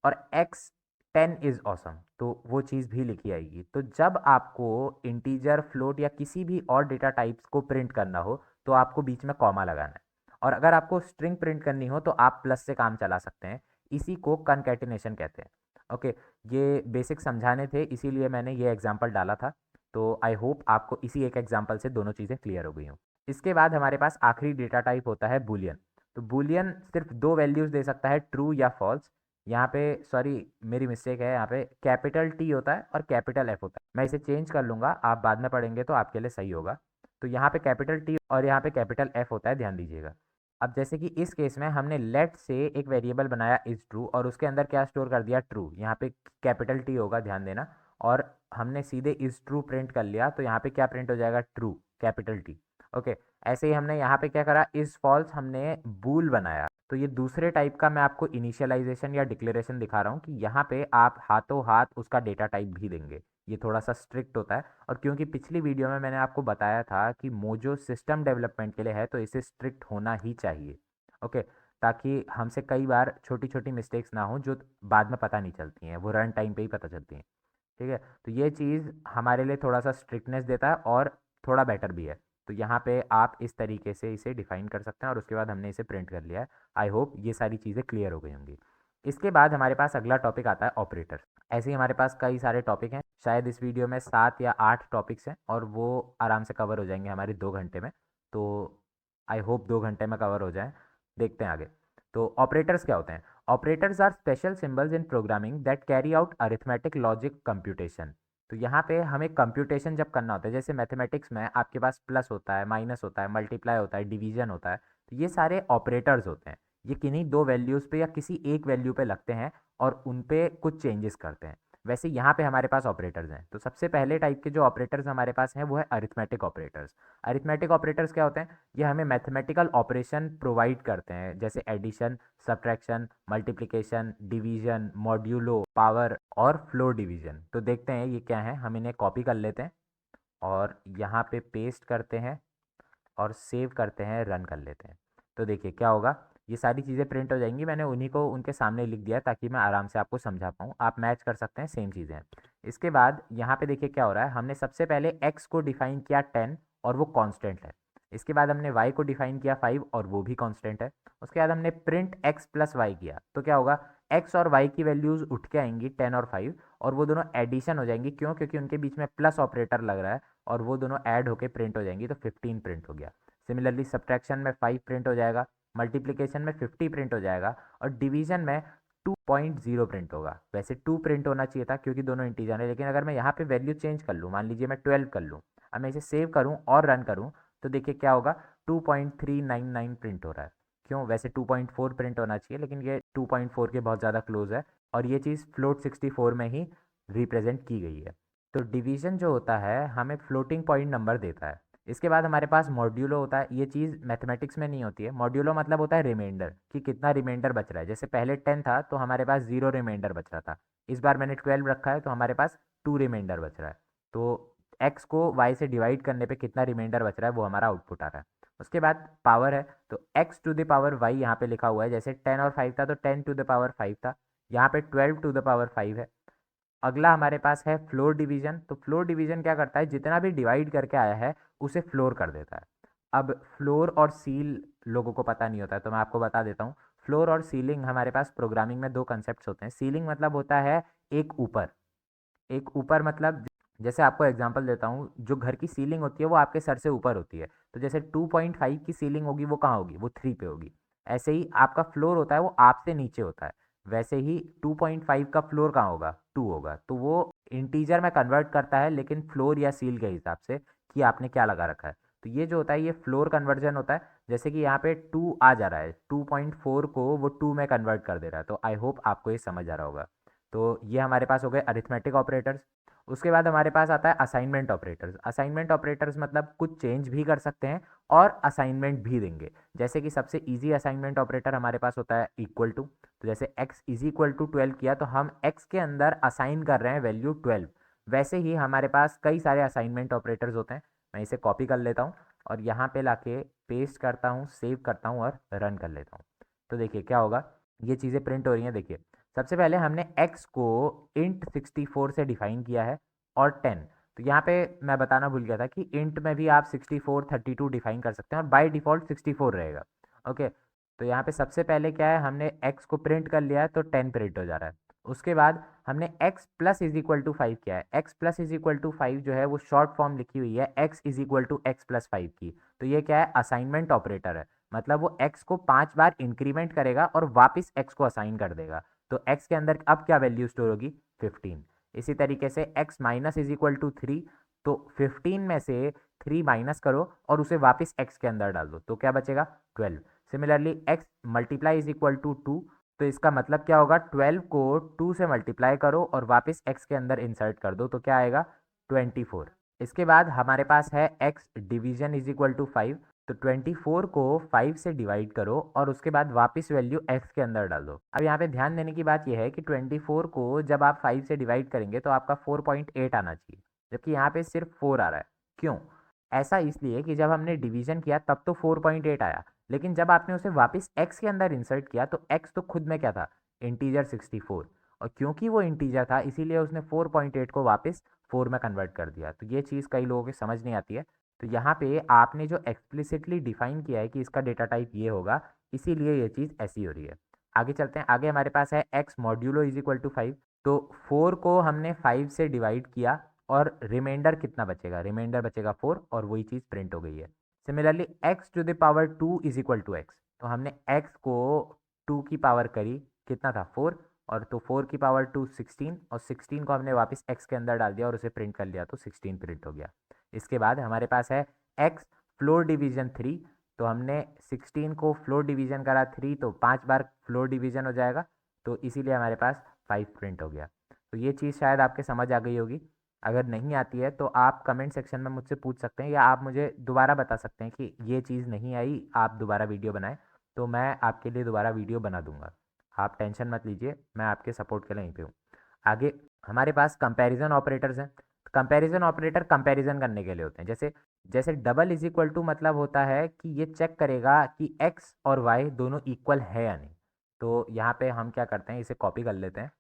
और x 10 इज़ ऑसम, तो वो चीज़ भी लिखी आएगी। तो जब आपको इंटीजर, फ्लोट या किसी भी और डेटा टाइप्स को प्रिंट करना हो तो आपको बीच में कॉमा लगाना है। और अगर आपको स्ट्रिंग प्रिंट करनी हो तो आप प्लस से काम चला सकते हैं। इसी को कनकैटिनेशन कहते हैं। ओके, ये बेसिक समझाने थे, इसीलिए मैंने ये एग्जांपल डाला था। तो आई होप आपको इसी एक एग्जांपल से दोनों चीज़ें क्लियर हो गई हों। इसके बाद हमारे पास आखिरी डेटा टाइप होता है बूलियन। तो बूलियन सिर्फ दो वैल्यूज़ दे सकता है, ट्रू या फॉल्स। यहाँ पे सॉरी, मेरी मिस्टेक है, यहाँ पे कैपिटल टी होता है और कैपिटल एफ होता है। मैं इसे चेंज कर लूँगा, आप बाद में पढ़ेंगे तो आपके लिए सही होगा। तो यहाँ पे कैपिटल टी और यहाँ पे कैपिटल एफ होता है, ध्यान दीजिएगा। अब जैसे कि इस केस में हमने लेट से एक वेरिएबल बनाया इज ट्रू और उसके अंदर क्या स्टोर कर दिया, ट्रू। यहाँ पे कैपिटल टी होगा, ध्यान देना। और हमने सीधे इज ट्रू प्रिंट कर लिया, तो यहाँ पे क्या प्रिंट हो जाएगा, ट्रू, कैपिटल टी। ओके, ऐसे ही हमने यहाँ पे क्या करा, इज फॉल्स हमने बूल बनाया। तो ये दूसरे टाइप का मैं आपको इनिशियलाइजेशन या डिक्लेरेशन दिखा रहा हूँ कि यहाँ पे आप हाथों हाथ उसका डेटा टाइप भी देंगे। ये थोड़ा सा स्ट्रिक्ट होता है, और क्योंकि पिछली वीडियो में मैंने आपको बताया था कि मोजो सिस्टम डेवलपमेंट के लिए है, तो इसे स्ट्रिक्ट होना ही चाहिए। ओके, ताकि हमसे कई बार छोटी छोटी मिस्टेक्स ना हो जो बाद में पता नहीं चलती हैं, वो रन टाइम पे ही पता चलती हैं। ठीक है, तो ये चीज़ हमारे लिए थोड़ा सा स्ट्रिक्टनेस देता है और थोड़ा बेटर भी है। तो यहाँ पे आप इस तरीके से इसे डिफाइन कर सकते हैं, और उसके बाद हमने इसे प्रिंट कर लिया है। आई होप ये सारी चीज़ें क्लियर हो गई होंगी। इसके बाद हमारे पास अगला टॉपिक आता है ऑपरेटर। ऐसे ही हमारे पास कई सारे टॉपिक हैं, शायद इस वीडियो में 7 या 8 टॉपिक्स हैं, और वो आराम से कवर हो जाएंगे हमारे 2 घंटे में। तो आई होप 2 घंटे में कवर हो जाए। देखते हैं आगे। तो ऑपरेटर्स क्या होते हैं? Operators are special symbols in programming that carry out arithmetic logic computation. तो यहाँ पे हमें कंप्यूटेशन जब करना होता है, जैसे मैथमेटिक्स में आपके पास प्लस होता है, माइनस होता है, मल्टीप्लाई होता है, डिवीजन होता है, तो ये सारे ऑपरेटर्स होते हैं। ये किन्हीं दो वैल्यूज़ पे या किसी एक वैल्यू पे लगते हैं और उन पे कुछ चेंजेस करते हैं। वैसे यहाँ पे हमारे पास ऑपरेटर्स हैं। तो सबसे पहले टाइप के जो ऑपरेटर्स हमारे पास हैं वो है अरिथमेटिक ऑपरेटर्स। अरिथमेटिक ऑपरेटर्स क्या होते हैं? ये हमें मैथमेटिकल ऑपरेशन प्रोवाइड करते हैं, जैसे addition, subtraction, multiplication, division, modulo, power और फ्लोर डिवीजन। तो देखते हैं ये क्या है। हम इन्हें कॉपी कर लेते हैं और यहाँ पे पेस्ट करते हैं और सेव करते हैं, रन कर लेते हैं। तो देखिए क्या होगा, ये सारी चीज़ें प्रिंट हो जाएंगी। मैंने उन्हीं को उनके सामने लिख दिया है ताकि मैं आराम से आपको समझा पाऊँ। आप मैच कर सकते हैं, सेम चीज़ें हैं। इसके बाद यहाँ पे देखिए क्या हो रहा है। हमने सबसे पहले x को डिफाइन किया 10 और वो कांस्टेंट है। इसके बाद हमने y को डिफाइन किया 5 और वो भी कांस्टेंट है। उसके बाद हमने प्रिंट x प्लस वाई किया, तो क्या होगा, x और y की वैल्यूज़ उठ के आएंगी 10 और 5, और वो दोनों एडिशन हो जाएंगी। क्यों? क्योंकि उनके बीच में प्लस ऑपरेटर लग रहा है, और वो दोनों ऐड होके प्रिंट हो जाएंगी, तो 15 प्रिंट हो गया। सिमिलरली सब्ट्रैक्शन में 5 प्रिंट हो जाएगा, मल्टीप्लिकेशन में 50 प्रिंट हो जाएगा, और डिवीजन में 2.0 प्रिंट होगा। वैसे 2 प्रिंट होना चाहिए था क्योंकि दोनों इंटीजर है, लेकिन अगर मैं यहाँ पे वैल्यू चेंज कर लूँ, मान लीजिए मैं 12 कर लूँ, अब मैं इसे सेव करूँ और रन करूँ, तो देखिए क्या होगा, 2.399 प्रिंट हो रहा है। क्यों? वैसे 2.4 प्रिंट होना चाहिए, लेकिन ये 2.4 के बहुत ज़्यादा क्लोज है, और ये चीज़ फ्लोट 64 में ही रिप्रेजेंट की गई है। तो डिवीजन जो होता है हमें फ्लोटिंग पॉइंट नंबर देता है। इसके बाद हमारे पास मॉड्यूलो होता है। ये चीज़ मैथमेटिक्स में नहीं होती है। मॉड्यूलो मतलब होता है रिमाइंडर, कि कितना रिमाइंडर बच रहा है। जैसे पहले 10 था तो हमारे पास 0 रिमाइंडर बच रहा था, इस बार मैंने 12 रखा है तो हमारे पास 2 रिमाइंडर बच रहा है। तो x को y से डिवाइड करने पे कितना रिमाइंडर बच रहा है वो हमारा आउटपुट आ रहा है। उसके बाद पावर है, तो x to the power y यहाँ पे लिखा हुआ है। जैसे 10 और 5 था तो 10 टू द पावर 5 था, यहाँ पे 12 टू द पावर 5 है। अगला हमारे पास है फ्लोर डिवीजन। तो फ्लोर डिवीजन क्या करता है, जितना भी डिवाइड करके आया है उसे फ्लोर कर देता है। अब फ्लोर और सील लोगों को पता नहीं होता है, तो मैं आपको बता देता हूँ। फ्लोर और सीलिंग हमारे पास प्रोग्रामिंग में दो कंसेप्ट होते हैं। सीलिंग मतलब होता है एक ऊपर, एक ऊपर मतलब जैसे आपको एग्जांपल देता हूँ, जो घर की सीलिंग होती है वो आपके सर से ऊपर होती है। तो जैसे 2.5 की सीलिंग होगी वो कहाँ होगी, वो 3 पे होगी। ऐसे ही आपका फ्लोर होता है वो आपसे नीचे होता है, वैसे ही 2.5 का फ्लोर कहाँ होगा, 2 होगा। तो वो इंटीजर में कन्वर्ट करता है, लेकिन फ्लोर या सील के हिसाब से कि आपने क्या लगा रखा है। तो ये जो होता है ये फ्लोर कन्वर्जन होता है। जैसे कि यहाँ पे 2 आ जा रहा है, 2.4 को वो 2 में कन्वर्ट कर दे रहा है। तो आई होप आपको ये समझ आ रहा होगा। तो ये हमारे पास हो गए अरिथमेटिक ऑपरेटर्स। उसके बाद हमारे पास आता है असाइनमेंट ऑपरेटर्स। असाइनमेंट ऑपरेटर्स मतलब कुछ चेंज भी कर सकते हैं और असाइनमेंट भी देंगे। जैसे कि सबसे इजी असाइनमेंट ऑपरेटर हमारे पास होता है इक्वल टू। तो जैसे x इज इक्वल टू 12 किया तो हम x के अंदर असाइन कर रहे हैं वैल्यू 12। वैसे ही हमारे पास कई सारे असाइनमेंट ऑपरेटर्स होते हैं। मैं इसे कॉपी कर लेता हूँ और यहाँ पे लाके पेस्ट करता हूँ, सेव करता हूँ और रन कर लेता हूँ। तो देखिए क्या होगा, ये चीज़ें प्रिंट हो रही हैं। देखिए सबसे पहले हमने x को int 64 से डिफाइन किया है और 10। तो यहाँ पे मैं बताना भूल गया था कि इंट में भी आप 64 32 डिफाइन कर सकते हैं और बाय डिफ़ॉल्ट 64 रहेगा। ओके, तो यहाँ पे सबसे पहले क्या है, हमने x को प्रिंट कर लिया है तो 10 प्रिंट हो जा रहा है। उसके बाद हमने x plus is equal to 5 किया है। x plus is equal to 5 जो है वो शॉर्ट फॉर्म लिखी हुई है x is equal to x plus 5 की। तो ये क्या है, असाइनमेंट ऑपरेटर है। मतलब वो x को 5 बार इंक्रीमेंट करेगा और वापस x को असाइन कर देगा। तो x के अंदर अब क्या वैल्यू स्टोर होगी, 15। इसी तरीके से x minus is equal to 3, तो 15 में से 3 माइनस करो और उसे वापस x के अंदर डाल दो, तो क्या बचेगा, 12। Similarly x multiply is equal to 2, तो इसका मतलब क्या होगा, 12 को 2 से मल्टीप्लाई करो और वापस x के अंदर इंसर्ट कर दो, तो क्या आएगा, 24। इसके बाद हमारे पास है x division is equal to 5, तो 24 को 5 से डिवाइड करो और उसके बाद वापस वैल्यू x के अंदर डाल दो। अब यहाँ पे ध्यान देने की बात यह है कि 24 को जब आप 5 से डिवाइड करेंगे तो आपका 4.8 आना चाहिए, जबकि यहाँ पे सिर्फ 4 आ रहा है। क्यों? ऐसा इसलिए कि जब हमने डिवीजन किया तब तो 4.8 आया, लेकिन जब आपने उसे वापस x के अंदर इंसर्ट किया तो x तो खुद में क्या था, इंटीजर 64, और क्योंकि वो इंटीजर था इसीलिए उसने 4.8 को वापस 4 में कन्वर्ट कर दिया। तो ये चीज़ कई लोगों की समझ नहीं आती है। तो यहाँ पे आपने जो एक्सप्लिसिटली डिफाइन किया है कि इसका डेटा टाइप ये होगा, इसीलिए ये चीज़ ऐसी हो रही है। आगे चलते हैं, आगे हमारे पास है x modulo is equal to 5, तो 4 को हमने 5 से डिवाइड किया और रिमाइंडर कितना बचेगा, रिमाइंडर बचेगा 4, और वही चीज़ प्रिंट हो गई है। Similarly x to the power 2 is equal to x, तो हमने x को 2 की पावर करी, कितना था, 4, और तो 4 की पावर 2 16, और 16 को हमने वापस x के अंदर डाल दिया और उसे प्रिंट कर लिया, तो 16 प्रिंट हो गया। इसके बाद हमारे पास है x फ्लोर डिवीजन 3, तो हमने 16 को फ्लोर डिवीजन करा 3, तो 5 बार फ्लोर डिवीजन हो जाएगा, तो इसीलिए हमारे पास 5 प्रिंट हो गया। तो ये चीज़ शायद आपके समझ आ गई होगी। अगर नहीं आती है तो आप कमेंट सेक्शन में मुझसे पूछ सकते हैं, या आप मुझे दोबारा बता सकते हैं कि ये चीज़ नहीं आई, आप दोबारा वीडियो बनाएं, तो मैं आपके लिए दोबारा वीडियो बना दूंगा। आप टेंशन मत लीजिए, मैं आपके सपोर्ट के लिए यहीं पे हूँ। आगे हमारे पास कंपैरिजन ऑपरेटर्स हैं। कंपैरिजन ऑपरेटर कंपैरिजन करने के लिए होते हैं। जैसे जैसे डबल इज इक्वल टू मतलब होता है कि ये चेक करेगा कि एक्स और वाई दोनों इक्वल है या नहीं। तो यहाँ पे हम क्या करते हैं, इसे कॉपी कर लेते हैं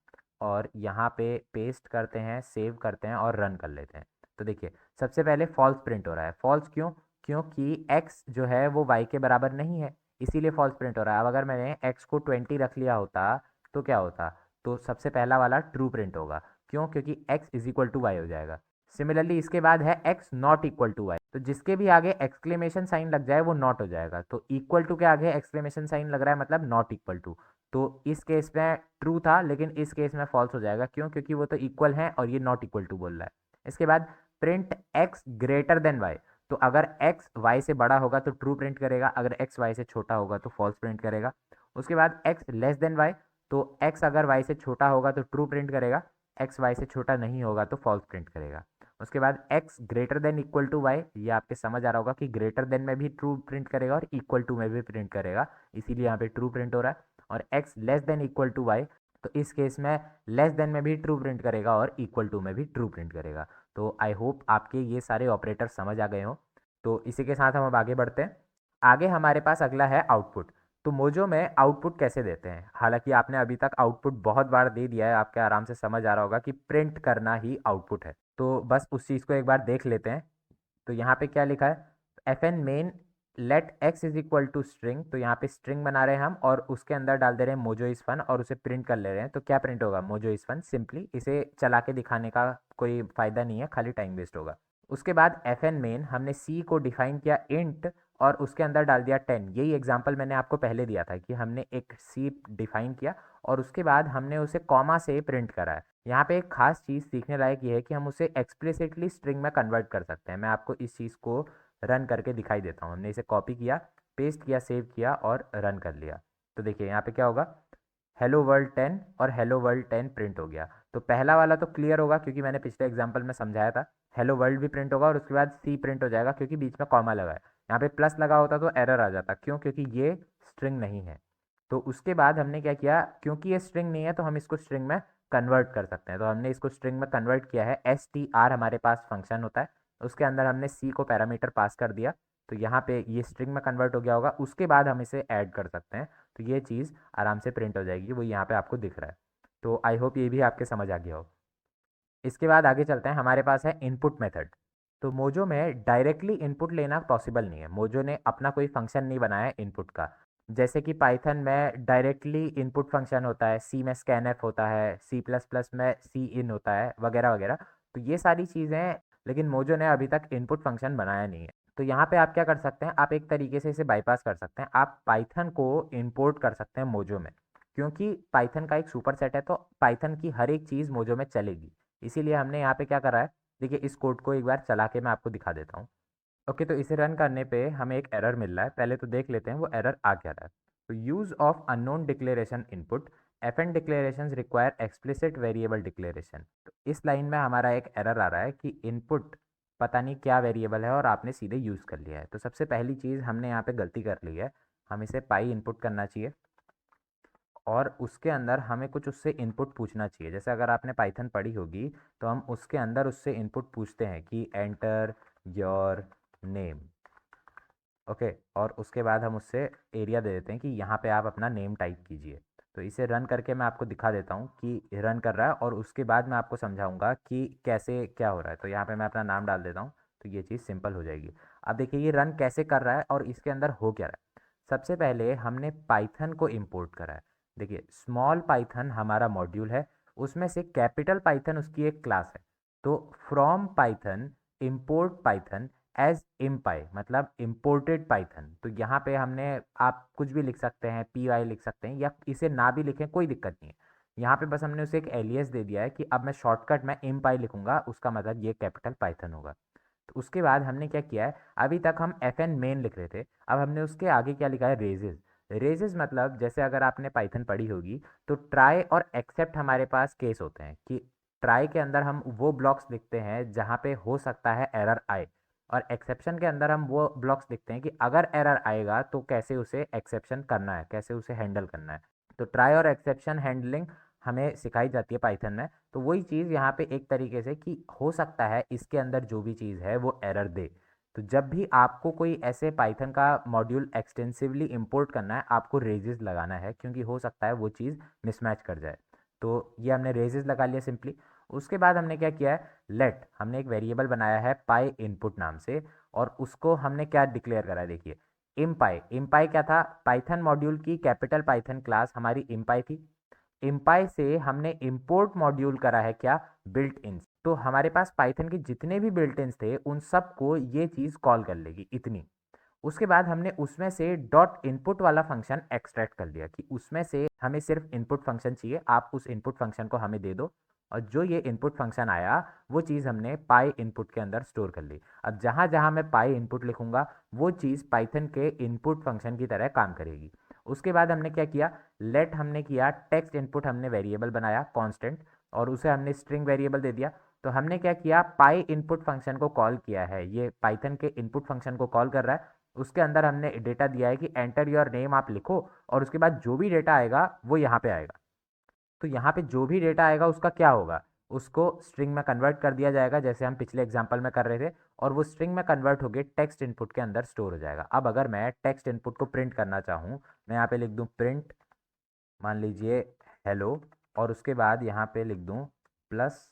और यहाँ पे पेस्ट करते हैं, सेव करते हैं और रन कर लेते हैं। तो देखिए सबसे पहले फॉल्स प्रिंट हो रहा है। फॉल्स क्यों? क्योंकि x जो है वो y के बराबर नहीं है, इसीलिए फॉल्स प्रिंट हो रहा है। अब अगर मैंने x को 20 रख लिया होता तो क्या होता, तो सबसे पहला वाला ट्रू प्रिंट होगा। क्यों? क्योंकि x is equal to y हो जाएगा। सिमिलरली इसके बाद है x not equal to y, तो जिसके भी आगे एक्सक्लेमेशन साइन लग जाए वो नॉट हो जाएगा। तो इक्वल टू के आगे एक्सक्लेमेशन साइन लग रहा है मतलब नॉट इक्वल टू, तो इस केस में ट्रू था लेकिन इस केस में फॉल्स हो जाएगा। क्यों? क्योंकि वो तो इक्वल है और ये नॉट इक्वल टू बोल रहा है। इसके बाद print x greater then y, तो अगर x y से बड़ा होगा तो ट्रू प्रिंट करेगा, अगर x y से छोटा होगा तो फॉल्स प्रिंट करेगा। उसके बाद x लेस देन y, तो x अगर y से छोटा होगा तो ट्रू प्रिंट करेगा, x y से छोटा नहीं होगा तो फॉल्स प्रिंट करेगा। उसके बाद x greater than equal to y, ये आपके समझ आ रहा होगा कि ग्रेटर देन में भी ट्रू प्रिंट करेगा और इक्वल टू में भी प्रिंट करेगा, इसीलिए यहाँ पे ट्रू प्रिंट हो रहा है। और x less than equal to y, तो इस केस में लेस देन में भी ट्रू प्रिंट करेगा और इक्वल टू में भी ट्रू प्रिंट करेगा। तो आई होप आपके ये सारे ऑपरेटर समझ आ गए हों। तो इसी के साथ हम अब आगे बढ़ते हैं। आगे हमारे पास अगला है आउटपुट। तो मोजो में आउटपुट कैसे देते हैं, हालांकि आपने अभी तक आउटपुट बहुत बार दे दिया है, आपके आराम से समझ आ रहा होगा कि प्रिंट करना ही आउटपुट है। तो बस उस चीज़ को एक बार देख लेते हैं। तो यहाँ पे क्या लिखा है, F N main let x is equal to string, तो यहाँ पे स्ट्रिंग बना रहे हैं हम और उसके अंदर डाल दे रहे हैं मोजो इज फन और उसे प्रिंट कर ले रहे हैं। तो क्या प्रिंट होगा, मोजो इज फन। सिंपली इसे चला के दिखाने का कोई फ़ायदा नहीं है, खाली टाइम वेस्ट होगा। उसके बाद एफ एन मेन हमने सी को डिफाइन किया इंट और उसके अंदर डाल दिया 10। यही एग्जांपल मैंने आपको पहले दिया था कि हमने एक सी डिफाइन किया और उसके बाद हमने उसे कॉमा से प्रिंट करा है। यहाँ पे एक खास चीज़ सीखने लायक ये है कि हम उसे एक्सप्लिसिटली स्ट्रिंग में कन्वर्ट कर सकते हैं। मैं आपको इस चीज़ को रन करके दिखाई देता हूँ। हमने इसे कॉपी किया, पेस्ट किया, सेव किया और रन कर लिया। तो देखिए यहाँ पे क्या होगा, हेलो वर्ल्ड 10 और हेलो वर्ल्ड 10 प्रिंट हो गया। तो पहला वाला तो क्लियर होगा क्योंकि मैंने पिछले एग्जाम्पल में समझाया था। हेलो वर्ल्ड भी प्रिंट होगा और उसके बाद सी प्रिंट हो जाएगा क्योंकि बीच में कॉमा लगा है। यहाँ पे प्लस लगा होता तो एरर आ जाता। क्यों? क्योंकि ये स्ट्रिंग नहीं है। तो उसके बाद हमने क्या किया, क्योंकि ये स्ट्रिंग नहीं है तो हम इसको स्ट्रिंग में कन्वर्ट कर सकते हैं। तो हमने इसको स्ट्रिंग में कन्वर्ट किया है। str हमारे पास फंक्शन होता है, उसके अंदर हमने सी को पैरामीटर पास कर दिया, तो यहाँ पे ये स्ट्रिंग में कन्वर्ट हो गया होगा। उसके बाद हम इसे ऐड कर सकते हैं, तो ये चीज़ आराम से प्रिंट हो जाएगी, वो यहाँ पे आपको दिख रहा है। तो आई होप ये भी आपके समझ आ गया हो। इसके बाद आगे चलते हैं, हमारे पास है इनपुट मेथड। तो मोजो में डायरेक्टली इनपुट लेना पॉसिबल नहीं है, मोजो ने अपना कोई फंक्शन नहीं बनाया है इनपुट का। जैसे कि पाइथन में डायरेक्टली इनपुट फंक्शन होता है, सी में स्कैनफ होता है, सी प्लस प्लस में सी इन होता है, वगैरह वगैरह। तो ये सारी चीज़ें, लेकिन मोजो ने अभी तक इनपुट फंक्शन बनाया नहीं है। तो यहाँ पे आप क्या कर सकते हैं, आप एक तरीके से इसे बाईपास कर सकते हैं, आप पाइथन को इम्पोर्ट कर सकते हैं मोजो में। क्योंकि पाइथन का एक सुपर सेट है, तो पाइथन की हर एक चीज़ मोजो में चलेगी। इसीलिए हमने यहाँ पे क्या करा है, देखिए इस कोड को एक बार चला के मैं आपको दिखा देता हूँ। ओके, तो इसे रन करने पे हमें एक एरर मिल रहा है, पहले तो देख लेते हैं वो एरर आ क्या रहा है। तो use of unknown declaration input, F N declaration require explicit variable declaration. तो इस लाइन में हमारा एक एरर आ रहा है कि इनपुट पता नहीं क्या वेरिएबल है और आपने सीधे यूज़ कर लिया है। तो सबसे पहली चीज़ हमने यहाँ पे गलती कर ली है, हम इसे पाई इनपुट करना चाहिए और उसके अंदर हमें कुछ उससे इनपुट पूछना चाहिए। जैसे अगर आपने पाइथन पढ़ी होगी तो हम उसके अंदर उससे इनपुट पूछते हैं कि एंटर योर नेम। ओके, और उसके बाद हम उससे एरिया दे देते हैं कि यहाँ पे आप अपना नेम टाइप कीजिए। तो इसे रन करके मैं आपको दिखा देता हूँ कि रन कर रहा है, और उसके बाद मैं आपको समझाऊंगा कि कैसे क्या हो रहा है। तो यहाँ पे मैं अपना नाम डाल देता हूँ, तो ये चीज़ सिंपल हो जाएगी। अब देखिए ये रन कैसे कर रहा है और इसके अंदर हो क्या रहा है। सबसे पहले हमने पाइथन को इम्पोर्ट करा है। देखिए स्मॉल पाइथन हमारा मॉड्यूल है, उसमें से कैपिटल पाइथन उसकी एक क्लास है। तो from Python import Python as इम्पाई, मतलब इम्पोर्टेड पाइथन। तो यहाँ पे हमने, आप कुछ भी लिख सकते हैं, पी वाई लिख सकते हैं, या इसे ना भी लिखें कोई दिक्कत नहीं है। यहाँ पे बस हमने उसे एक एलियस दे दिया है कि अब मैं शॉर्टकट में इम्पाई लिखूंगा, उसका मतलब ये कैपिटल पाइथन होगा। तो उसके बाद हमने क्या किया है, अभी तक हम एफ एन मेन लिख रहे थे, अब हमने उसके आगे क्या लिखा है, रेजेस। रेजेस मतलब जैसे अगर आपने पाइथन पढ़ी होगी तो ट्राई और एक्सेप्ट हमारे पास केस होते हैं कि ट्राई के अंदर हम वो ब्लॉक्स लिखते हैं जहाँ पे हो सकता है एरर आए, और एक्सेप्शन के अंदर हम वो ब्लॉक्स लिखते हैं कि अगर एरर आएगा तो कैसे उसे एक्सेप्शन करना है, कैसे उसे हैंडल करना है। तो ट्राई और एक्सेप्शन हैंडलिंग हमें सिखाई जाती है पाइथन में। तो वही चीज़ यहाँ पे एक तरीके से कि हो सकता है इसके अंदर जो भी चीज़ है वो एरर दे। तो जब भी आपको कोई ऐसे पाइथन का मॉड्यूल एक्सटेंसिवली इंपोर्ट करना है, आपको रेजेस लगाना है, क्योंकि हो सकता है वो चीज़ मिसमैच कर जाए। तो ये हमने रेजेस लगा लिया सिंपली। उसके बाद हमने क्या किया है, लेट, हमने एक वेरिएबल बनाया है पाई इनपुट नाम से, और उसको हमने क्या डिक्लेयर करा है, देखिए इम्पाई। इम्पाई क्या था, पाइथन मॉड्यूल की कैपिटल पाइथन क्लास हमारी इम्पाई थी। इम्पाई से हमने इंपोर्ट मॉड्यूल करा है क्या, बिल्ट इन। तो हमारे पास पाइथन के जितने भी बिल्ट इन्स थे उन सबको ये चीज़ कॉल कर लेगी इतनी। उसके बाद हमने उसमें से डॉट इनपुट वाला फंक्शन एक्सट्रैक्ट कर लिया कि उसमें से हमें सिर्फ इनपुट फंक्शन चाहिए, आप उस इनपुट फंक्शन को हमें दे दो। और जो ये इनपुट फंक्शन आया वो चीज़ हमने पाई इनपुट के अंदर स्टोर कर ली। अब जहाँ जहाँ मैं पाई इनपुट लिखूंगा वो चीज़ पाइथन के इनपुट फंक्शन की तरह काम करेगी। उसके बाद हमने क्या किया, लेट हमने किया टेक्स्ट इनपुट, हमने वेरिएबल बनाया कांस्टेंट, और उसे हमने स्ट्रिंग वेरिएबल दे दिया। तो हमने क्या किया, पाई इनपुट फंक्शन को कॉल किया है, ये पाइथन के इनपुट फंक्शन को कॉल कर रहा है। उसके अंदर हमने डेटा दिया है कि एंटर योर नेम आप लिखो, और उसके बाद जो भी डेटा आएगा वो यहाँ पे आएगा। तो यहाँ पे जो भी डेटा आएगा उसका क्या होगा, उसको स्ट्रिंग में कन्वर्ट कर दिया जाएगा, जैसे हम पिछले एग्जांपल में कर रहे थे, और वो स्ट्रिंग में कन्वर्ट होकर टेक्स्ट इनपुट के अंदर स्टोर हो जाएगा। अब अगर मैं टेक्स्ट इनपुट को प्रिंट करना चाहूँ, मैं यहाँ पे लिख दूँ प्रिंट, मान लीजिए हेलो, और उसके बाद यहाँ पे लिख दूँ प्लस,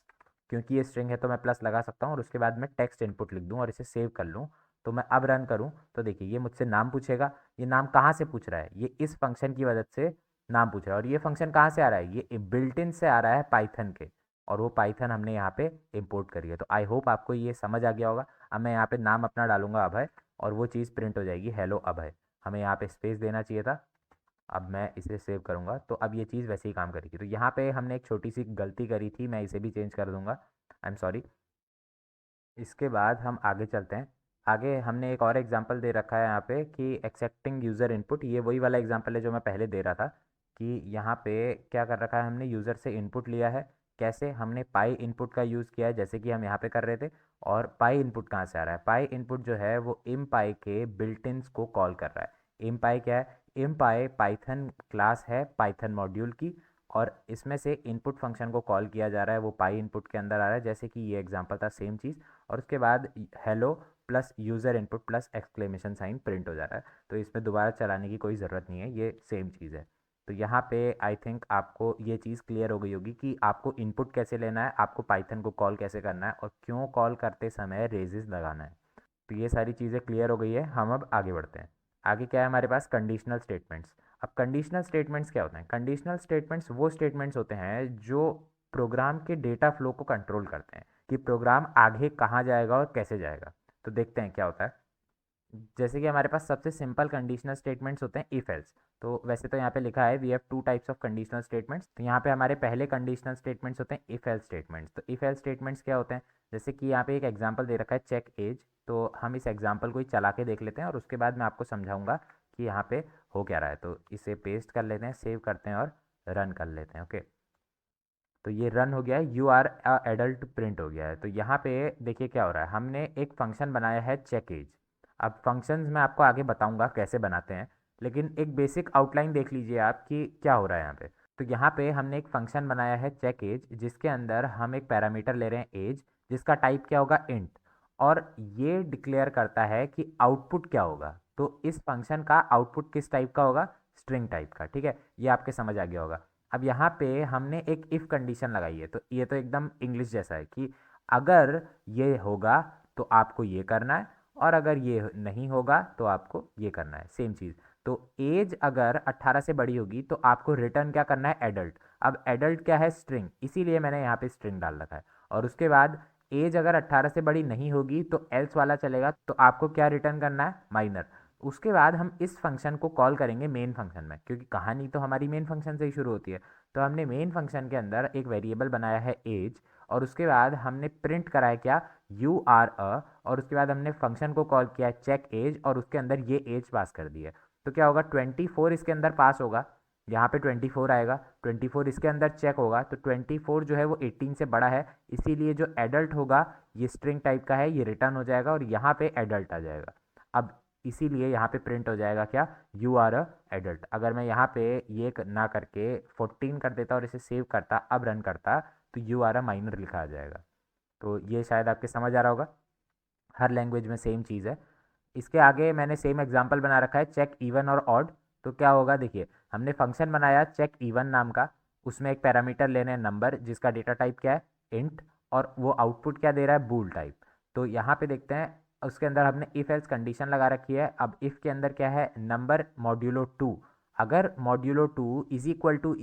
क्योंकि ये स्ट्रिंग है तो मैं प्लस लगा सकता हूँ, और उसके बाद मैं टेक्स्ट इनपुट लिख दूँ और इसे सेव कर लूँ। तो मैं अब रन करूँ तो देखिए ये मुझसे नाम पूछेगा। ये नाम कहाँ से पूछ रहा है, ये इस फंक्शन की मदद से नाम पूछ रहा है। और ये फंक्शन कहाँ से आ रहा है, ये बिल्ट इन से आ रहा है पाइथन के, और वो पाइथन हमने यहाँ पे इम्पोर्ट करी है। तो आई होप आपको ये समझ आ गया होगा। अब मैं यहाँ पे नाम अपना डालूंगा अभय, और वो चीज़ प्रिंट हो जाएगी हेलो अभय। हमें यहाँ पे स्पेस देना चाहिए था। अब मैं इसे सेव करूँगा तो अब ये चीज़ वैसे ही काम करेगी। तो यहाँ पे हमने एक छोटी सी गलती करी थी, मैं इसे भी चेंज कर दूँगा, आई एम सॉरी। इसके बाद हम आगे चलते हैं। आगे हमने एक और एग्जांपल दे रखा है यहाँ पे कि एक्सेप्टिंग यूज़र इनपुट, ये वही वाला एग्जांपल है जो मैं पहले दे रहा था, कि यहाँ पे क्या कर रखा है, हमने यूज़र से इनपुट लिया है। कैसे, हमने पाई इनपुट का यूज़ किया है जैसे कि हम यहाँ पे कर रहे थे। और पाई इनपुट कहाँ से आ रहा है, पाई इनपुट जो है वो इम पाई के बिल्टिन्स को कॉल कर रहा है। इम पाई क्या है, इम पाई पाइथन क्लास है पाइथन मॉड्यूल की, और इसमें से इनपुट फंक्शन को कॉल किया जा रहा है, वो पाई इनपुट के अंदर आ रहा है, जैसे कि ये एग्जांपल था सेम चीज़। और उसके बाद hello plus user input plus exclamation sign print हो जा रहा है। तो इसमें दोबारा चलाने की कोई ज़रूरत नहीं है, ये सेम चीज़ है। तो यहाँ पे आई थिंक आपको ये चीज़ क्लियर हो गई होगी कि आपको इनपुट कैसे लेना है, आपको पाइथन को कॉल कैसे करना है और क्यों कॉल करते समय रेजेस लगाना है। तो ये सारी चीज़ें क्लियर हो गई है। हम अब आगे बढ़ते हैं। आगे क्या है हमारे पास, कंडीशनल स्टेटमेंट्स। अब कंडीशनल स्टेटमेंट्स क्या होते हैं? कंडीशनल स्टेटमेंट्स वो स्टेटमेंट्स होते हैं जो प्रोग्राम के डेटा फ्लो को कंट्रोल करते हैं कि प्रोग्राम आगे कहाँ जाएगा और कैसे जाएगा। तो देखते हैं क्या होता है। जैसे कि हमारे पास सबसे सिंपल कंडीशनल स्टेटमेंट्स होते हैं इफ एल्स। तो वैसे तो यहाँ पे लिखा है we have two types of conditional statements. तो यहाँ पे हमारे पहले कंडीशनल स्टेटमेंट्स होते हैं इफ एल्स स्टेटमेंट्स। तो इफ एल्स स्टेटमेंट्स क्या होते हैं? जैसे कि यहाँ पे एक एग्जांपल दे रखा है चेक एज। तो हम इस एग्जांपल को ही चला के देख लेते हैं और उसके बाद मैं आपको समझाऊंगा कि यहाँ पे हो क्या रहा है। तो इसे पेस्ट कर लेते हैं, सेव करते हैं और रन कर लेते हैं। ओके, तो ये रन हो गया है, यू आर एडल्ट प्रिंट हो गया है। तो यहाँ पे देखिए क्या हो रहा है, हमने एक फंक्शन बनाया है चेक एज। अब फंक्शंस मैं आपको आगे बताऊंगा कैसे बनाते हैं, लेकिन एक बेसिक आउटलाइन देख लीजिए आप कि क्या हो रहा है यहाँ पे। तो यहाँ पे हमने एक फंक्शन बनाया है चेक एज, जिसके अंदर हम एक पैरामीटर ले रहे हैं एज, जिसका टाइप क्या होगा, इंट। और ये डिक्लेयर करता है कि आउटपुट क्या होगा। तो इस फंक्शन का आउटपुट किस टाइप का होगा, स्ट्रिंग टाइप का। ठीक है, ये आपके समझ आ गया होगा। अब यहाँ पे हमने एक इफ़ कंडीशन लगाई है। तो ये तो एकदम इंग्लिश जैसा है कि अगर ये होगा तो आपको ये करना है, और अगर ये नहीं होगा तो आपको ये करना है, सेम चीज़। तो एज अगर 18 से बड़ी होगी तो आपको रिटर्न क्या करना है, एडल्ट। अब एडल्ट क्या है, स्ट्रिंग, इसीलिए मैंने यहाँ पे स्ट्रिंग डाल रखा है। और उसके बाद एज अगर 18 से बड़ी नहीं होगी तो एल्स वाला चलेगा, तो आपको क्या रिटर्न करना है, माइनर। उसके बाद हम इस फंक्शन को कॉल करेंगे मेन फंक्शन में, क्योंकि कहानी तो हमारी मेन फंक्शन से ही शुरू होती है। तो हमने मेन फंक्शन के अंदर एक वेरिएबल बनाया है एज, और उसके बाद हमने प्रिंट करा है क्या, यू आर अ, और उसके बाद हमने फंक्शन को कॉल किया चेक एज, और उसके अंदर ये एज पास कर दी है। तो क्या होगा, 24 इसके अंदर पास होगा, यहाँ पे 24 आएगा, 24 इसके अंदर चेक होगा, तो 24 जो है वो 18 से बड़ा है, इसीलिए जो एडल्ट होगा ये स्ट्रिंग टाइप का है, ये रिटर्न हो जाएगा और यहाँ पे एडल्ट आ जाएगा। अब इसीलिए यहाँ पे प्रिंट हो जाएगा क्या, यू आर अ एडल्ट। अगर मैं यहाँ पे ये ना करके 14 कर देता और इसे सेव करता, अब रन करता, तो यू आर अ माइनर लिखा आ जाएगा। तो ये शायद आपके समझ आ रहा होगा, हर लैंग्वेज में सेम चीज़ है। इसके आगे मैंने सेम एग्जांपल बना रखा है चेक इवन और ऑड। तो क्या होगा, देखिए हमने फंक्शन बनाया चेक इवन नाम का, उसमें एक पैरामीटर लेने हैं नंबर, जिसका डेटा टाइप क्या है, इंट, और वो आउटपुट क्या दे रहा है, बूल टाइप। तो यहाँ पे देखते हैं, उसके अंदर हमने इफ एल्स कंडीशन लगा रखी है। अब इफ के अंदर क्या है, नंबर मॉड्यूलो 2। अगर मॉड्यूलो 2 इज इक्वल टू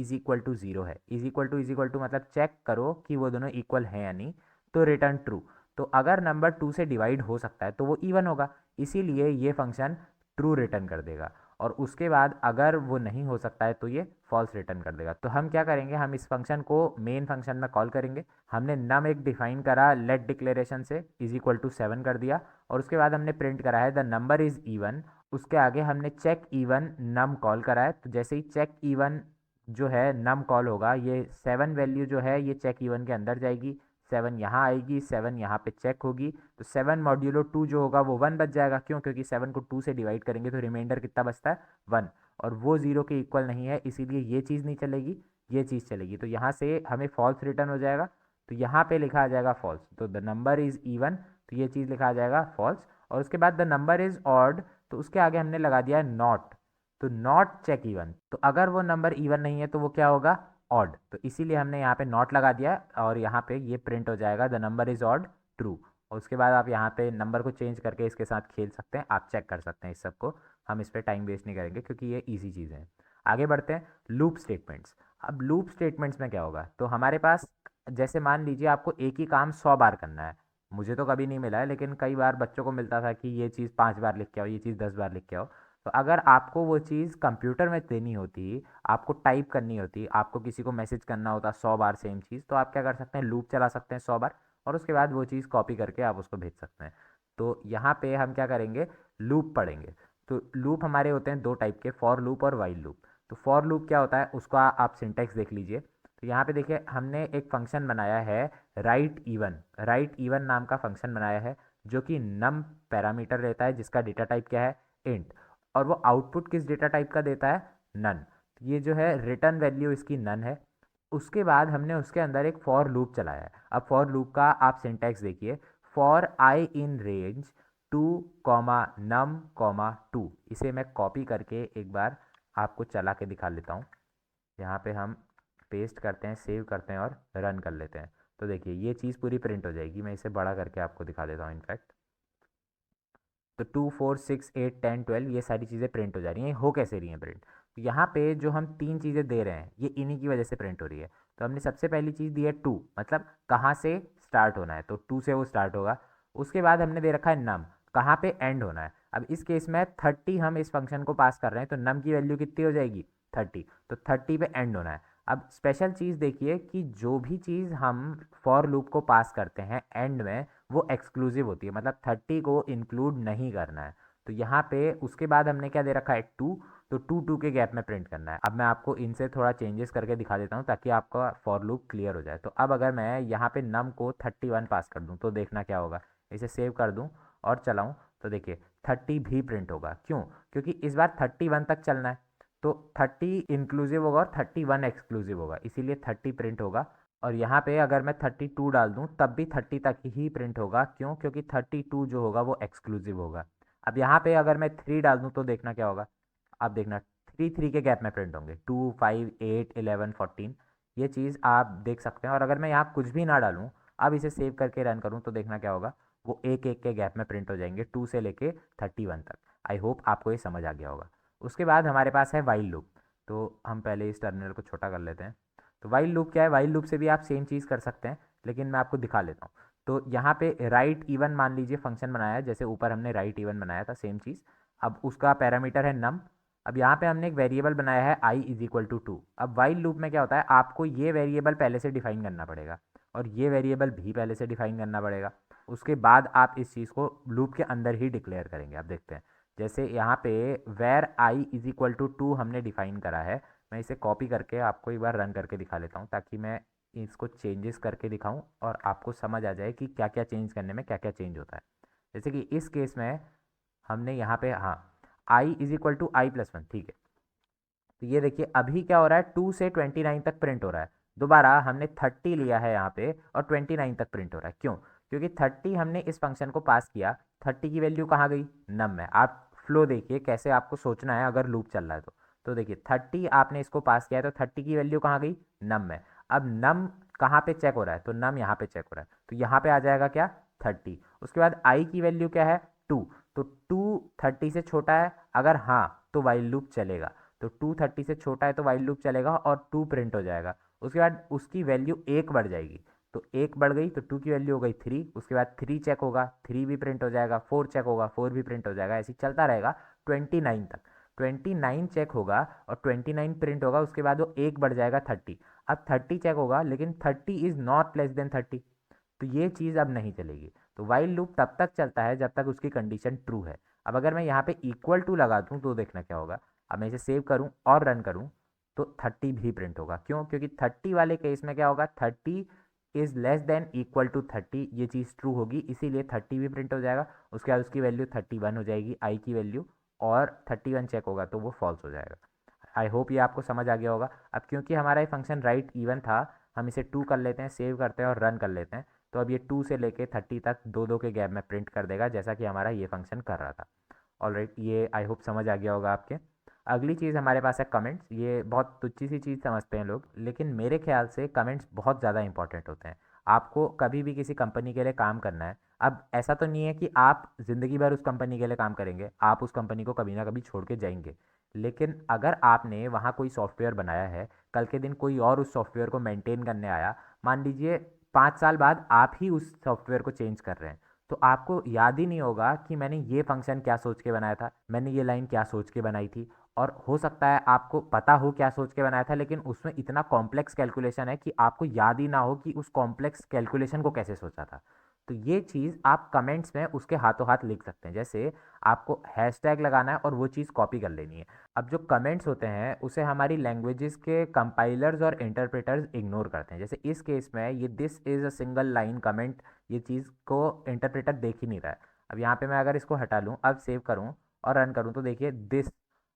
0 है, इज इक्वल टू मतलब चेक करो कि वो दोनों इक्वल हैं या नहीं, तो रिटर्न ट्रू। तो अगर नंबर 2 से डिवाइड हो सकता है तो वो इवन होगा, इसीलिए ये फंक्शन ट्रू रिटर्न कर देगा। और उसके बाद अगर वो नहीं हो सकता है तो ये फॉल्स रिटर्न कर देगा। तो हम क्या करेंगे, हम इस फंक्शन को मेन फंक्शन में कॉल करेंगे। हमने नम एक डिफाइन करा लेट डिक्लेरेशन से, इज इक्वल टू 7 कर दिया, और उसके बाद हमने प्रिंट करा है द नंबर इज इवन। उसके आगे हमने चेक इवन नम कॉल करा है। तो जैसे ही चेक इवन जो है नम कॉल होगा, ये 7 वैल्यू जो है ये चेक इवन के अंदर जाएगी, 7 यहाँ आएगी, 7 यहाँ पे चेक होगी, तो 7 मॉड्यूलो 2 जो होगा वो 1 बच जाएगा। क्यों? क्योंकि 7 को 2 से डिवाइड करेंगे तो रिमाइंडर कितना बचता है, 1, और वो 0 के इक्वल नहीं है, इसीलिए ये चीज़ नहीं चलेगी, ये चीज़ चलेगी। तो यहाँ से हमें फॉल्स रिटर्न हो जाएगा, तो यहाँ पे लिखा आ जाएगा फॉल्स। तो द नंबर इज़ इवन, तो ये चीज़ लिखा आ जाएगा फॉल्स। और उसके बाद द नंबर इज़ ऑड, तो उसके आगे हमने लगा दिया है नॉट, तो नॉट चेक इवन। तो अगर वो नंबर इवन नहीं है तो वो क्या होगा, ऑड। तो इसीलिए हमने यहाँ पे नॉट लगा दिया, और यहाँ पे ये प्रिंट हो जाएगा the number is odd, true. और उसके बाद आप यहाँ पे नंबर को चेंज करके इसके साथ खेल सकते हैं, आप चेक कर सकते हैं इस सब को। हम इस पर टाइम वेस्ट नहीं करेंगे क्योंकि ये ईजी चीज़ें हैं। आगे बढ़ते हैं, लूप स्टेटमेंट्स। अब लूप स्टेटमेंट्स में क्या होगा, तो हमारे पास जैसे मान लीजिए आपको एक ही काम 100 बार करना है। मुझे तो कभी नहीं मिला है, लेकिन कई बार बच्चों को मिलता था कि ये चीज़ 5 बार लिख के आओ, ये चीज़ 10 बार लिख के आओ। तो अगर आपको वो चीज़ कंप्यूटर में देनी होती, आपको टाइप करनी होती, आपको किसी को मैसेज करना होता 100 बार सेम चीज़, तो आप क्या कर सकते हैं, लूप चला सकते हैं 100 बार, और उसके बाद वो चीज़ कॉपी करके आप उसको भेज सकते हैं। तो यहाँ पे हम क्या करेंगे, लूप पढ़ेंगे। तो लूप हमारे होते हैं दो टाइप के, फॉर लूप और वाइल लूप। तो फॉर लूप क्या होता है उसका आप सिंटेक्स देख लीजिए। तो यहाँ पे देखिए हमने एक फंक्शन बनाया है राइट इवन नाम का फंक्शन बनाया है, जो कि नम पैरामीटर लेता है, जिसका डेटा टाइप क्या है, इंट, और वो आउटपुट किस डेटा टाइप का देता है, नन। ये जो है रिटर्न वैल्यू इसकी नन है। उसके बाद हमने उसके अंदर एक फॉर लूप चलाया है। अब फॉर लूप का आप सिंटैक्स देखिए, for i in range 2 comma num comma 2। इसे मैं कॉपी करके एक बार आपको चला के दिखा लेता हूँ। यहाँ पे हम पेस्ट करते हैं, सेव करते हैं और रन कर लेते हैं। तो देखिए ये चीज़ पूरी प्रिंट हो जाएगी। मैं इसे बड़ा करके आपको दिखा देता हूँ इनफैक्ट। तो 2 4 6 8 10 12 ये सारी चीज़ें प्रिंट हो जा रही हैं। हो कैसे रही हैं प्रिंट? तो यहाँ पे जो हम तीन चीज़ें दे रहे हैं ये इन्हीं की वजह से प्रिंट हो रही है। तो हमने सबसे पहली चीज़ दी है टू, मतलब कहाँ से स्टार्ट होना है, तो टू से वो स्टार्ट होगा। उसके बाद हमने दे रखा है नम, कहाँ पे एंड होना है। अब इस केस में 30 हम इस फंक्शन को पास कर रहे हैं, तो नम की वैल्यू कितनी हो जाएगी? 30। तो 30 पे एंड होना है। अब स्पेशल चीज़ देखिए कि जो भी चीज़ हम फॉर लूप को पास करते हैं एंड में, वो एक्सक्लूसिव होती है, मतलब 30 को इंक्लूड नहीं करना है। तो यहाँ पे उसके बाद हमने क्या दे रखा है? टू। तो टू टू के गैप में प्रिंट करना है। अब मैं आपको इनसे थोड़ा चेंजेस करके दिखा देता हूँ ताकि आपका फॉर लूप क्लियर हो जाए। तो अब अगर मैं यहाँ पे नम को 31 पास कर दूँ तो देखना क्या होगा। इसे सेव कर दूँ और चलाऊँ तो देखिए 30 भी प्रिंट होगा। क्यों? क्योंकि इस बार 31 तक चलना है। तो 30 इंक्लूसिव होगा और 31 एक्सक्लूसिव होगा, इसीलिए 30 प्रिंट होगा। और यहाँ पे अगर मैं 32 डाल दूँ तब भी 30 तक ही प्रिंट होगा। क्यों? क्योंकि 32 जो होगा वो एक्सक्लूसिव होगा। अब यहाँ पे अगर मैं 3 डाल दूँ तो देखना क्या होगा। अब देखना 3 3 के गैप में प्रिंट होंगे, 2 5 8 11 14। ये चीज़ आप देख सकते हैं। और अगर मैं यहाँ कुछ भी ना डालूँ, अब इसे सेव करके रन करूँ तो देखना क्या होगा। वो एक एक के गैप में प्रिंट हो जाएंगे 2 से लेके 31 तक। आई होप आपको ये समझ आ गया होगा। उसके बाद हमारे पास है वाइल लूप। तो हम पहले इस टर्मिनल को छोटा कर लेते हैं। तो वाइल लूप क्या है? वाइल लूप से भी आप सेम चीज़ कर सकते हैं, लेकिन मैं आपको दिखा लेता हूँ। तो यहाँ पे राइट इवन मान लीजिए फंक्शन बनाया है, जैसे ऊपर हमने राइट इवन बनाया था, सेम चीज़। अब उसका पैरामीटर है नम। अब यहाँ पे हमने एक वेरिएबल बनाया है आई इज इक्वल टू टू। अब वाइल लूप में क्या होता है, आपको ये वेरिएबल पहले से डिफाइन करना पड़ेगा और ये वेरिएबल भी पहले से डिफाइन करना पड़ेगा। उसके बाद आप इस चीज़ को लूप के अंदर ही डिक्लेयर करेंगे। आप देखते हैं जैसे यहाँ पे var i is equal to two हमने डिफाइन करा है। मैं इसे कॉपी करके आपको एक बार रन करके दिखा लेता हूँ ताकि मैं इसको चेंजेस करके दिखाऊं और आपको समझ आ जाए कि क्या क्या चेंज करने में क्या क्या चेंज होता है। जैसे कि इस केस में हमने यहाँ पे, हाँ, i is equal to i plus one, ठीक है। तो ये देखिए अभी क्या हो रहा है, 2 से 29 तक प्रिंट हो रहा है। दोबारा हमने 30 लिया है यहाँ पे और 29 तक प्रिंट हो रहा है। क्यों? क्योंकि 30 हमने इस फंक्शन को पास किया। 30 की वैल्यू कहाँ गई? नम में। आप फ्लो देखिए कैसे आपको सोचना है अगर लूप चल रहा है तो देखिए 30 आपने इसको पास किया है, तो 30 की वैल्यू कहाँ गई? नम में। अब नम कहाँ पे चेक हो रहा है? तो नम यहाँ पे चेक हो रहा है, तो यहाँ पे आ जाएगा क्या? 30। उसके बाद आई की वैल्यू क्या है? 2। तो 2 30 से छोटा है, अगर हाँ तो वाइल लूप चलेगा। तो 2 30 से छोटा है तो वाइल लूप चलेगा और 2 प्रिंट हो जाएगा। उसके बाद उसकी वैल्यू एक बढ़ जाएगी, तो एक बढ़ गई तो 2 की वैल्यू हो गई 3। उसके बाद 3 चेक होगा, 3 भी प्रिंट हो जाएगा। 4 चेक होगा, 4 भी प्रिंट हो जाएगा। ऐसे ही चलता रहेगा 29 तक। 29 चेक होगा और 29 प्रिंट होगा। उसके बाद वो एक बढ़ जाएगा 30। अब 30 चेक होगा लेकिन 30 इज़ नॉट लेस देन 30, तो ये चीज़ अब नहीं चलेगी। तो वाइल लूप तब तक चलता है जब तक उसकी कंडीशन ट्रू है। अब अगर मैं यहाँ पे इक्वल टू लगा दूँ तो देखना क्या होगा। अब मैं इसे सेव करूँ और रन करूँ तो 30 भी प्रिंट होगा। क्यों? क्योंकि 30 वाले केस में क्या होगा, 30 is less than equal to 30, ये चीज़ ट्रू होगी, इसीलिए 30 भी प्रिंट हो जाएगा। उसके बाद उसकी वैल्यू 31 हो जाएगी, आई की वैल्यू, और 31 चेक होगा तो वो फॉल्स हो जाएगा। आई होप ये आपको समझ आ गया होगा। अब क्योंकि हमारा ये फंक्शन राइट इवन था, हम इसे 2 कर लेते हैं, सेव करते हैं और रन कर लेते हैं। तो अब ये 2 से लेके 30 तक दो दो के गैप में प्रिंट कर देगा, जैसा कि हमारा ये फंक्शन कर रहा था। ऑलराइट, ये आई होप समझ आ गया होगा आपके। अगली चीज़ हमारे पास है कमेंट्स। ये बहुत तुच्छी सी चीज़ समझते हैं लोग, लेकिन मेरे ख्याल से कमेंट्स बहुत ज़्यादा इंपॉर्टेंट होते हैं। आपको कभी भी किसी कंपनी के लिए काम करना है, अब ऐसा तो नहीं है कि आप ज़िंदगी भर उस कंपनी के लिए काम करेंगे, आप उस कंपनी को कभी ना कभी छोड़ के जाएंगे। लेकिन अगर आपने वहाँ कोई सॉफ्टवेयर बनाया है, कल के दिन कोई और उस सॉफ्टवेयर को मेंटेन करने आया, मान लीजिए 5 साल बाद आप ही उस सॉफ्टवेयर को चेंज कर रहे हैं, तो आपको याद ही नहीं होगा कि मैंने ये फंक्शन क्या सोच के बनाया था, मैंने ये लाइन क्या सोच के बनाई थी। और हो सकता है आपको पता हो क्या सोच के बनाया था, लेकिन उसमें इतना कॉम्प्लेक्स कैलकुलेशन है कि आपको याद ही ना हो कि उस कॉम्प्लेक्स कैलकुलेशन को कैसे सोचा था। तो ये चीज़ आप कमेंट्स में उसके हाथों हाथ लिख सकते हैं। जैसे आपको हैशटैग लगाना है और वो चीज़ कॉपी कर लेनी है। अब जो कमेंट्स होते हैं उसे हमारी लैंग्वेजेस के कंपाइलर्स और इंटरप्रेटर्स इग्नोर करते हैं। जैसे इस केस में ये this is a single line comment, ये चीज़ को इंटरप्रेटर देख ही नहीं रहा है। अब यहाँ पे मैं अगर इसको हटा लूँ, अब सेव करूँ और रन करूँ तो देखिए दिस,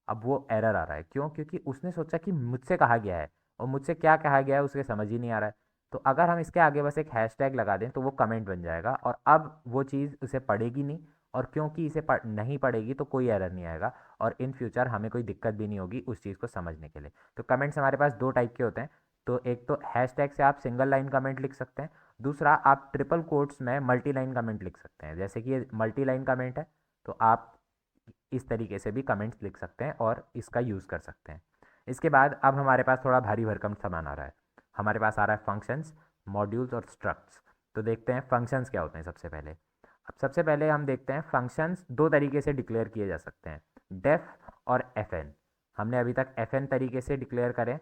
अब वो एरर आ रहा है। क्यों? क्योंकि उसने सोचा कि मुझसे कहा गया है, और मुझसे क्या कहा गया है उसे समझ ही नहीं आ रहा है। तो अगर हम इसके आगे बस एक हैशटैग लगा दें तो वो कमेंट बन जाएगा और अब वो चीज़ उसे पढ़ेगी नहीं और क्योंकि इसे नहीं पढ़ेगी तो कोई एरर नहीं आएगा और इन फ्यूचर हमें कोई दिक्कत भी नहीं होगी उस चीज़ को समझने के लिए। तो कमेंट्स हमारे पास दो टाइप के होते हैं। तो एक तो हैशटैग से आप सिंगल लाइन कमेंट लिख सकते हैं, दूसरा आप ट्रिपल कोट्स में मल्टी लाइन कमेंट लिख सकते हैं। जैसे कि ये मल्टी लाइन कमेंट है तो आप इस तरीके से भी कमेंट्स लिख सकते हैं और इसका यूज़ कर सकते हैं। इसके बाद अब हमारे पास थोड़ा भारी भरकम सामान आ रहा है। हमारे पास आ रहा है फंक्शंस, मॉड्यूल्स और स्ट्रक्ट्स। तो देखते हैं फंक्शंस क्या होते हैं सबसे पहले। अब सबसे पहले हम देखते हैं फंक्शंस दो तरीके से डिक्लेयर किए जा सकते हैं, डेफ और एफ एन। हमने अभी तक एफ एन तरीके से डिक्लेयर करें,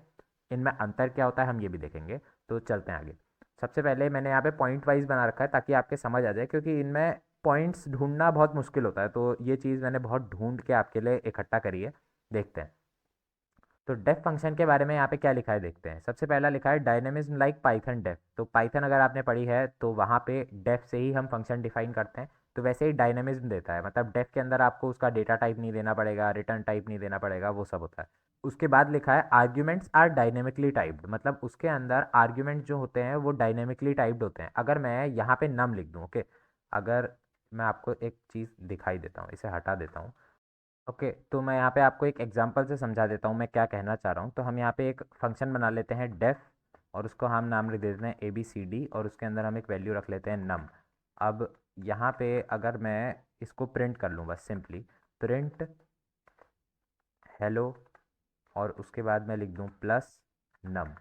इनमें अंतर क्या होता है हम ये भी देखेंगे। तो चलते हैं आगे। सबसे पहले मैंने यहाँ पे पॉइंट वाइज बना रखा है ताकि आपके समझ आ जाए, क्योंकि इनमें पॉइंट्स ढूंढना बहुत मुश्किल होता है। तो ये चीज़ मैंने बहुत ढूंढ के आपके लिए इकट्ठा करी है। देखते हैं तो डेफ फंक्शन के बारे में यहाँ पे क्या लिखा है देखते हैं। सबसे पहला लिखा है डायनेमिज्म लाइक पाइथन डेफ। तो पाइथन अगर आपने पढ़ी है तो वहाँ पे डेफ से ही हम फंक्शन डिफाइन करते हैं। तो वैसे ही डायनेमिज्म देता है, मतलब डेफ के अंदर आपको उसका डेटा टाइप नहीं देना पड़ेगा, रिटर्न टाइप नहीं देना पड़ेगा, वो सब होता है। उसके बाद लिखा है आर्ग्यूमेंट्स आर डायनेमिकली टाइप्ड, मतलब उसके अंदर आर्ग्यूमेंट जो होते हैं वो डायनेमिकली टाइप्ड होते हैं। अगर मैं यहाँ पे नम लिख दूँ, ओके, अगर मैं आपको एक चीज़ दिखाई देता हूँ, इसे हटा देता हूँ। ओके, तो मैं यहाँ पे आपको एक एग्जांपल से समझा देता हूँ मैं क्या कहना चाह रहा हूँ। तो हम यहाँ पे एक फंक्शन बना लेते हैं डेफ, और उसको हम नाम लिख देते हैं ए बी सी डी, और उसके अंदर हम एक वैल्यू रख लेते हैं नम। अब यहाँ पे अगर मैं इसको प्रिंट कर लूँ, बस सिंपली प्रिंट हेलो, और उसके बाद मैं लिख दूँ प्लस नम,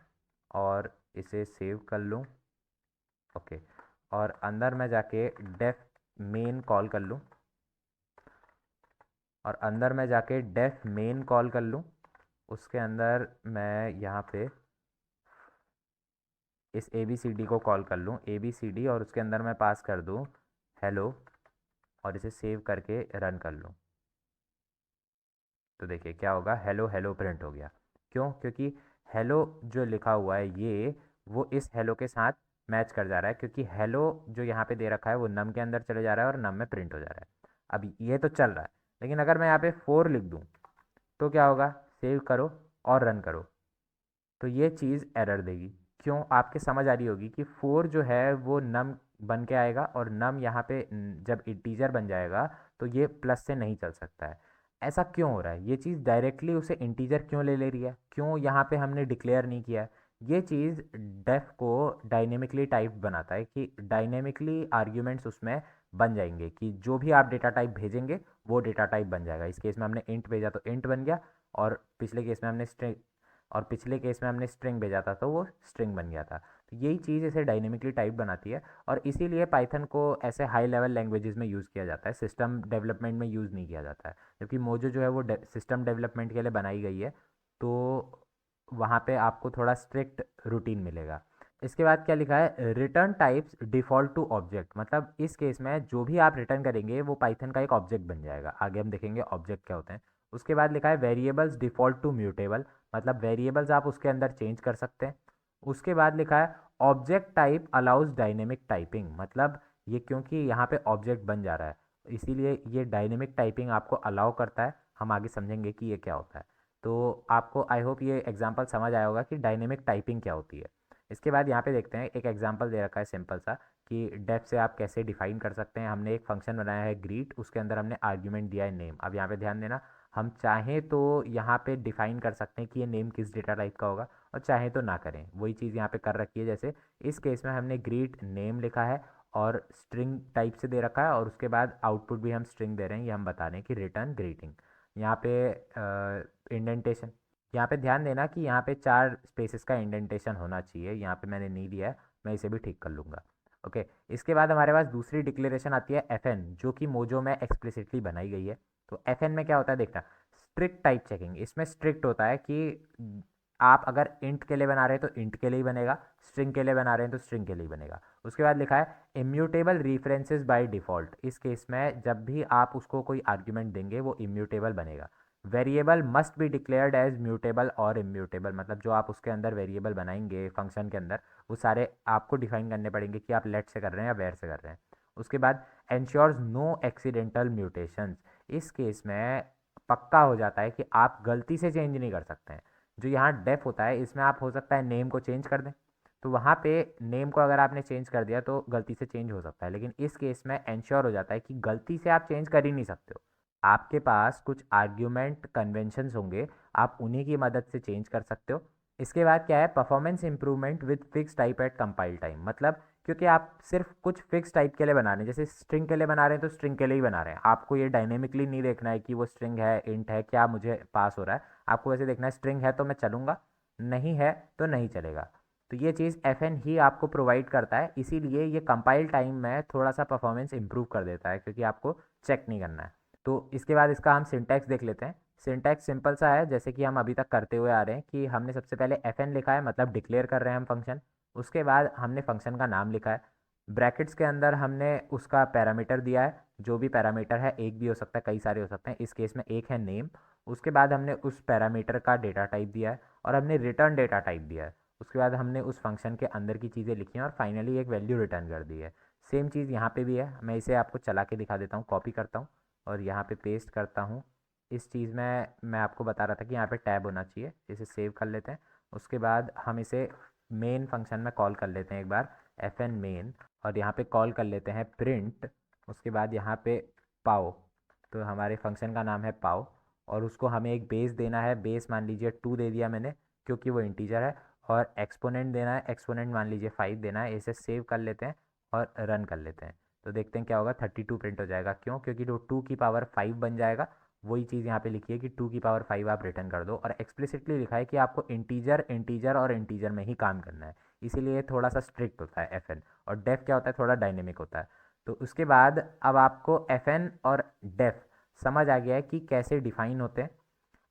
और इसे सेव कर लूँ। ओके, और अंदर मैं जाके डेफ मेन कॉल कर लूँ, और अंदर मैं जाके डेफ मेन कॉल कर लूँ। उसके अंदर मैं यहाँ पे इस ए बी सी डी को कॉल कर लूँ, ए बी सी डी, और उसके अंदर मैं पास कर दूँ हेलो, और इसे सेव करके रन कर लूँ। तो देखिए क्या होगा, हेलो हेलो प्रिंट हो गया। क्यों? क्योंकि हेलो जो लिखा हुआ है ये वो इस हेलो के साथ मैच कर जा रहा है, क्योंकि हेलो जो यहाँ पे दे रखा है वो नम के अंदर चले जा रहा है और नम में प्रिंट हो जा रहा है। अब ये तो चल रहा है, लेकिन अगर मैं यहाँ पे 4 लिख दूँ तो क्या होगा, सेव करो और रन करो तो ये चीज़ एरर देगी। क्यों? आपके समझ आ रही होगी कि 4 जो है वो नम बन के आएगा, और नम यहाँ पे जब इंटीजर बन जाएगा तो ये प्लस से नहीं चल सकता है। ऐसा क्यों हो रहा है? ये चीज़ डायरेक्टली उसे इंटीजर क्यों ले ले रही है? क्यों यहाँ पे हमने डिक्लेयर नहीं किया है? ये चीज़ डेफ को डायनेमिकली टाइप बनाता है, कि डायनेमिकली आर्ग्यूमेंट्स उसमें बन जाएंगे, कि जो भी आप डेटा टाइप भेजेंगे वो डेटा टाइप बन जाएगा। इस केस में हमने इंट भेजा तो इंट बन गया, और पिछले केस में हमने स्ट्रिंग, और पिछले केस में हमने स्ट्रिंग भेजा था तो वो स्ट्रिंग बन गया था। तो यही चीज़ इसे डायनेमिकली टाइप बनाती है, और इसीलिए पाइथन को ऐसे हाई लेवल लैंग्वेजेस में यूज़ किया जाता है, सिस्टम डेवलपमेंट में यूज़ नहीं किया जाता है। जबकि मोजो जो है वो सिस्टम डेवलपमेंट के लिए बनाई गई है, तो वहाँ पे आपको थोड़ा स्ट्रिक्ट रूटीन मिलेगा। इसके बाद क्या लिखा है, return types default to object, मतलब इस केस में जो भी आप रिटर्न करेंगे वो पाइथन का एक ऑब्जेक्ट बन जाएगा। आगे हम देखेंगे ऑब्जेक्ट क्या होते हैं। उसके बाद लिखा है वेरिएबल्स डिफ़ॉल्ट टू म्यूटेबल, मतलब वेरिएबल्स आप उसके अंदर चेंज कर सकते हैं। उसके बाद लिखा है object type allows dynamic typing, मतलब ये क्योंकि यहाँ पे ऑब्जेक्ट बन जा रहा है इसीलिए ये डायनेमिक टाइपिंग आपको अलाउ करता है। हम आगे समझेंगे कि ये क्या होता है। तो आपको आई होप ये एग्जांपल समझ आया होगा कि डायनेमिक टाइपिंग क्या होती है। इसके बाद यहाँ पे देखते हैं एक एग्जांपल दे रखा है सिंपल सा, कि डेफ से आप कैसे डिफाइन कर सकते हैं। हमने एक फंक्शन बनाया है ग्रीट, उसके अंदर हमने आर्ग्यूमेंट दिया है नेम। अब यहाँ पे ध्यान देना, हम चाहें तो यहाँ पे डिफाइन कर सकते हैं कि ये नेम किस डेटा टाइप का होगा, और चाहें तो ना करें। वही चीज़ यहाँ पे कर रखी है। जैसे इस केस में हमने ग्रीट नेम लिखा है और स्ट्रिंग टाइप से दे रखा है, और उसके बाद आउटपुट भी हम स्ट्रिंग दे रहे हैं, ये हम बता रहे हैं कि रिटर्न ग्रीटिंग। यहाँ पे इंडेंटेशन, यहाँ पे ध्यान देना कि यहाँ पे 4 स्पेसेस का इंडेंटेशन होना चाहिए, यहाँ पे मैंने नहीं दिया है, मैं इसे भी ठीक कर लूँगा। ओके, इसके बाद हमारे पास दूसरी डिक्लेरेशन आती है एफ एन, जो कि मोजो में एक्सप्लिसिटली बनाई गई है। तो एफ एन में क्या होता है देखना, स्ट्रिक्ट टाइप चेकिंग। इसमें स्ट्रिक्ट होता है कि आप अगर इंट के लिए बना रहे हैं तो इंट के लिए ही बनेगा, स्ट्रिंग के लिए बना रहे हैं तो स्ट्रिंग के लिए ही बनेगा। उसके बाद लिखा है इम्यूटेबल रेफरेंसेस बाय डिफ़ॉल्ट। इस केस में जब भी आप उसको कोई आर्ग्यूमेंट देंगे वो इम्यूटेबल बनेगा। Variable must be declared as mutable और इम्यूटेबल, मतलब जो आप उसके अंदर वेरिएबल बनाएंगे फंक्शन के अंदर वो सारे आपको डिफाइन करने पड़ेंगे कि आप लेट से कर रहे हैं या वेयर से कर रहे हैं। उसके बाद एंश्योर्स नो एक्सीडेंटल म्यूटेशंस। इस केस में पक्का हो जाता है कि आप गलती से चेंज नहीं कर सकते हैं। जो यहाँ डेफ होता है इसमें आप हो सकता है नेम को चेंज कर दें, तो वहाँ पे नेम को अगर आपने चेंज कर दिया तो गलती से चेंज हो सकता है, लेकिन इस केस में इंश्योर हो जाता है कि गलती से आप चेंज कर ही नहीं सकते हो। आपके पास कुछ आर्ग्यूमेंट कन्वेंशंस होंगे, आप उन्हीं की मदद से चेंज कर सकते हो। इसके बाद क्या है, performance improvement with fix type eight compile time, मतलब क्योंकि आप सिर्फ कुछ फिक्स टाइप के लिए बना रहे हैं, जैसे स्ट्रिंग के लिए बना रहे हैं तो स्ट्रिंग के लिए ही बना रहे हैं, आपको ये डायनेमिकली नहीं देखना है कि वो स्ट्रिंग है इंट है क्या मुझे पास हो रहा है, आपको वैसे देखना है स्ट्रिंग है तो मैं चलूँगा, नहीं है तो नहीं चलेगा। तो ये चीज़ एफ एन ही आपको प्रोवाइड करता है, इसीलिए ये कंपाइल टाइम में थोड़ा सा परफॉर्मेंस इंप्रूव कर देता है, क्योंकि आपको चेक नहीं करना है। तो इसके बाद इसका हम सिंटैक्स देख लेते हैं। सिंटैक्स सिंपल सा है, जैसे कि हम अभी तक करते हुए आ रहे हैं कि हमने सबसे पहले एफ एन लिखा है, मतलब डिक्लेयर कर रहे हैं हम फंक्शन। उसके बाद हमने फंक्शन का नाम लिखा है, ब्रैकेट्स के अंदर हमने उसका पैरामीटर दिया है, जो भी पैरामीटर है, एक भी हो सकता है कई सारे हो सकते हैं, इस केस में एक है नेम। उसके बाद हमने उस पैरामीटर का डेटा टाइप दिया है और हमने रिटर्न डेटा टाइप दिया है। उसके बाद हमने उस फंक्शन के अंदर की चीज़ें लिखी हैं और फाइनली एक वैल्यू रिटर्न कर दी है। सेम चीज़ यहाँ पे भी है, मैं इसे आपको चला के दिखा देता हूँ, कॉपी करता हूँ और यहाँ पे पेस्ट करता हूँ। इस चीज़ में मैं आपको बता रहा था कि यहाँ पे टैब होना चाहिए, इसे सेव कर लेते हैं। उसके बाद हम इसे मेन फंक्शन में कॉल कर लेते हैं एक बार, एफ एन मेन, और यहाँ पे कॉल कर लेते हैं प्रिंट। उसके बाद यहाँ पे पाओ, तो हमारे फंक्शन का नाम है पाओ, और उसको हमें एक बेस देना है, बेस मान लीजिए 2 दे दिया मैंने क्योंकि वो इंटीजर है, और एक्सपोनेंट देना है, एक्सपोनेंट मान लीजिए 5 देना है। इसे सेव कर लेते हैं और रन कर लेते हैं, तो देखते हैं क्या होगा, 32 प्रिंट हो जाएगा। क्यों? क्योंकि जो 2 की पावर 5 बन जाएगा, वही चीज़ यहाँ पे लिखी है कि 2 की पावर 5 आप रिटर्न कर दो, और एक्सप्लिसिटली लिखा है कि आपको इंटीजर इंटीजर और इंटीजर में ही काम करना है, इसीलिए थोड़ा सा स्ट्रिक्ट होता है एफ एन। और डेफ क्या होता है, थोड़ा डायनेमिक होता है। तो उसके बाद अब आपको एफ एन और डेफ समझ आ गया है कि कैसे डिफाइन होते हैं।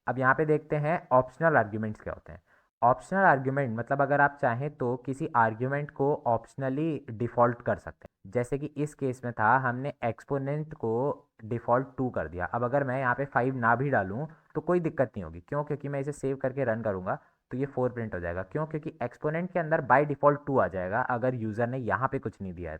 अब यहाँ पे देखते हैं ऑप्शनल आर्ग्यूमेंट्स क्या होते हैं। ऑप्शनल आर्ग्यूमेंट मतलब अगर आप चाहें तो किसी आर्ग्यूमेंट को ऑप्शनली डिफ़ॉल्ट कर सकते हैं, जैसे कि इस केस में था, हमने एक्सपोनेंट को डिफ़ॉल्ट 2 कर दिया। अब अगर मैं यहाँ पे 5 ना भी डालूँ तो कोई दिक्कत नहीं होगी। क्यों? क्योंकि मैं इसे सेव करके रन करूँगा तो ये 4 प्रिंट हो जाएगा। क्यों? क्योंकि एक्सपोनेंट के अंदर बाय डिफ़ॉल्ट 2 आ जाएगा अगर यूज़र ने यहाँ पे कुछ नहीं दिया है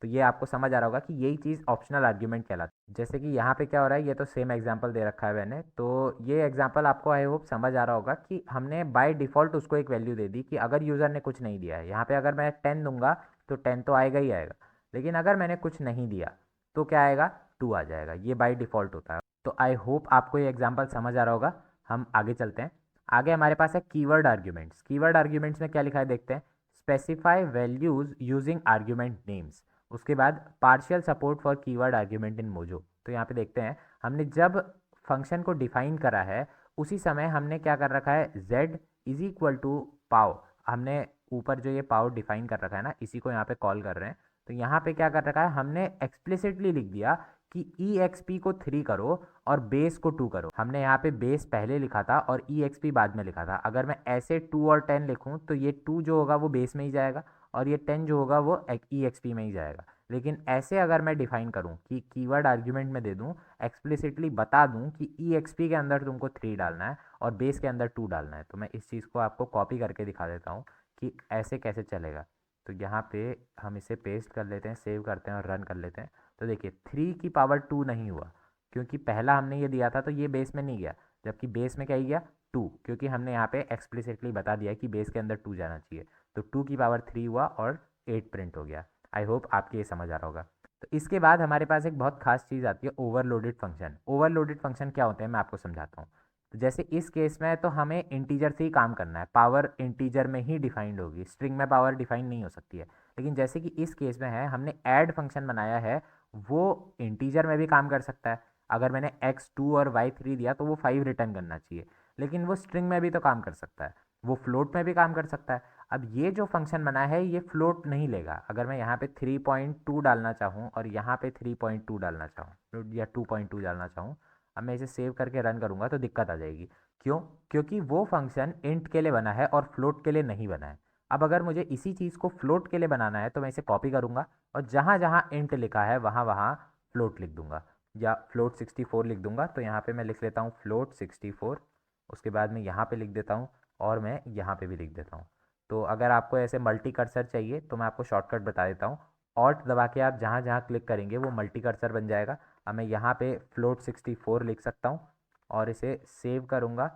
तो ये आपको समझ आ रहा होगा कि यही चीज़ ऑप्शनल आर्ग्यूमेंट कहलाती है। जैसे कि यहाँ पे क्या हो रहा है, ये तो सेम एग्जांपल दे रखा है मैंने, तो ये एग्जांपल आपको आई होप समझ आ रहा होगा कि हमने बाय डिफ़ॉल्ट उसको एक वैल्यू दे दी कि अगर यूज़र ने कुछ नहीं दिया है, यहाँ पे अगर मैं 10 दूंगा तो 10 तो आएगा ही आएगा, लेकिन अगर मैंने कुछ नहीं दिया तो क्या आएगा, 2 आ जाएगा। ये बाय डिफ़ॉल्ट होता है। तो आई होप आपको ये एग्जाम्पल समझ आ रहा होगा। हम आगे चलते हैं। आगे हमारे पास है कीवर्ड आर्ग्यूमेंट्स। कीवर्ड आर्ग्यूमेंट्स में क्या लिखा है देखते हैं, specify values using argument names. उसके बाद partial support for keyword argument in mojo. तो यहाँ पे देखते हैं, हमने जब फंक्शन को डिफाइन करा है उसी समय हमने क्या कर रखा है, z इज इक्वल टू पाव। हमने ऊपर जो ये पाव डिफाइन कर रखा है ना, इसी को यहाँ पे कॉल कर रहे हैं। तो यहाँ पे क्या कर रखा है, हमने एक्सप्लिसिटली लिख दिया कि ई एक्स पी को 3 करो और बेस को 2 करो। हमने यहाँ पे बेस पहले लिखा था और ई एक्स पी बाद में लिखा था। अगर मैं ऐसे 2 और 10 लिखूँ तो ये 2 जो होगा वो बेस में ही जाएगा और ये 10 जो होगा वो ई एक्स पी में ही जाएगा। लेकिन ऐसे अगर मैं डिफाइन करूँ कि कीवर्ड आर्ग्यूमेंट में दे दूँ, एक्सप्लिसिटली बता दूँ कि ई एक्स पी के अंदर तुमको 3 डालना है और बेस के अंदर 2 डालना है, तो मैं इस चीज़ को आपको कॉपी करके दिखा देता हूँ कि ऐसे कैसे चलेगा। तो यहाँ पे हम इसे पेस्ट कर लेते हैं, सेव करते हैं और रन कर लेते हैं। तो देखिए 3 की पावर 2 नहीं हुआ, क्योंकि पहला हमने ये दिया था तो ये बेस में नहीं गया, जबकि बेस में क्या ही गया, 2, क्योंकि हमने यहाँ पे एक्सप्लिसिटली बता दिया कि बेस के अंदर 2 जाना चाहिए। तो 2 की पावर 3 हुआ और 8 प्रिंट हो गया। आई होप आपके ये समझ आ रहा होगा। तो इसके बाद हमारे पास एक बहुत खास चीज़ आती है, ओवरलोडेड फंक्शन। ओवरलोडेड फंक्शन क्या होते हैं मैं आपको समझाता हूँ। तो जैसे इस केस में तो हमें इंटीजर से ही काम करना है, पावर इंटीजर में ही डिफाइंड होगी, स्ट्रिंग में पावर डिफाइंड नहीं हो सकती है। लेकिन जैसे कि इस केस में है, हमने ऐड फंक्शन बनाया है, वो इंटीजर में भी काम कर सकता है। अगर मैंने x2 और y3 दिया तो वो 5 रिटर्न करना चाहिए, लेकिन वो स्ट्रिंग में भी तो काम कर सकता है, वो फ्लोट में भी काम कर सकता है। अब ये जो फंक्शन बना है ये फ्लोट नहीं लेगा। अगर मैं यहाँ पे 3.2 डालना चाहूँ और यहाँ पे 3.2 डालना चाहूँ या 2.2 डालना चाहूँ, अब मैं इसे सेव करके रन करूँगा तो दिक्कत आ जाएगी। क्यों? क्योंकि वो फंक्शन इंट के लिए बना है और फ्लोट के लिए नहीं बना है। अब अगर मुझे इसी चीज़ को फ्लोट के लिए बनाना है तो मैं इसे कॉपी करूँगा और जहाँ जहाँ इंट लिखा है वहाँ वहाँ फ्लोट लिख दूंगा, या फ्लोट 64 लिख दूंगा। तो यहाँ पे मैं लिख लेता हूँ फ्लोट 64, उसके बाद मैं यहाँ पे लिख देता हूँ और मैं यहाँ पे भी लिख देता हूँ। तो अगर आपको ऐसे मल्टी कर्सर चाहिए तो मैं आपको शॉर्टकट बता देता हूँ, ऑल्ट दबा के आप जहाँ जहाँ क्लिक करेंगे वो मल्टी कर्सर बन जाएगा। अब मैं यहाँ पे फ्लोट 64 लिख सकता हूँ और इसे सेव करूँगा।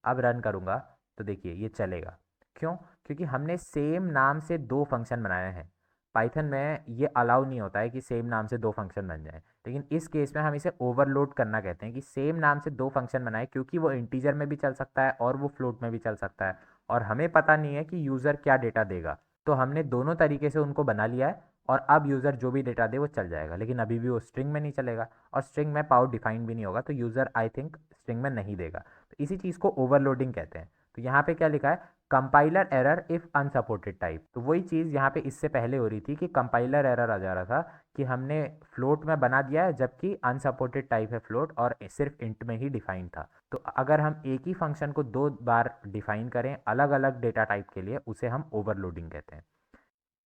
अब रन करूँगा तो देखिए ये चलेगा। क्यों? क्योंकि हमने सेम नाम से दो फंक्शन बनाए हैं। पाइथन में ये अलाउ नहीं होता है कि सेम नाम से दो फंक्शन बन जाए, लेकिन इस केस में हम इसे ओवरलोड करना कहते हैं कि सेम नाम से दो फंक्शन बनाए, क्योंकि वो इंटीजर में भी चल सकता है और वो फ्लोट में भी चल सकता है, और हमें पता नहीं है कि यूज़र क्या डेटा देगा। तो हमने दोनों तरीके से उनको बना लिया है, और अब यूज़र जो भी डेटा दे वो चल जाएगा, लेकिन अभी भी वो स्ट्रिंग में नहीं चलेगा, और स्ट्रिंग में पावर डिफाइंड भी नहीं होगा, तो यूज़र आई थिंक स्ट्रिंग में नहीं देगा। तो इसी चीज़ को ओवरलोडिंग कहते हैं। तो यहाँ पे क्या लिखा है, compiler error if unsupported type. तो वही चीज़ यहाँ पे इससे पहले हो रही थी कि कंपाइलर एरर आ जा रहा था कि हमने फ्लोट में बना दिया है जबकि अनसपोर्टेड टाइप है फ्लोट, और सिर्फ इंट में ही डिफाइन था। तो अगर हम एक ही फंक्शन को दो बार डिफाइन करें अलग अलग डेटा टाइप के लिए, उसे हम ओवरलोडिंग कहते हैं।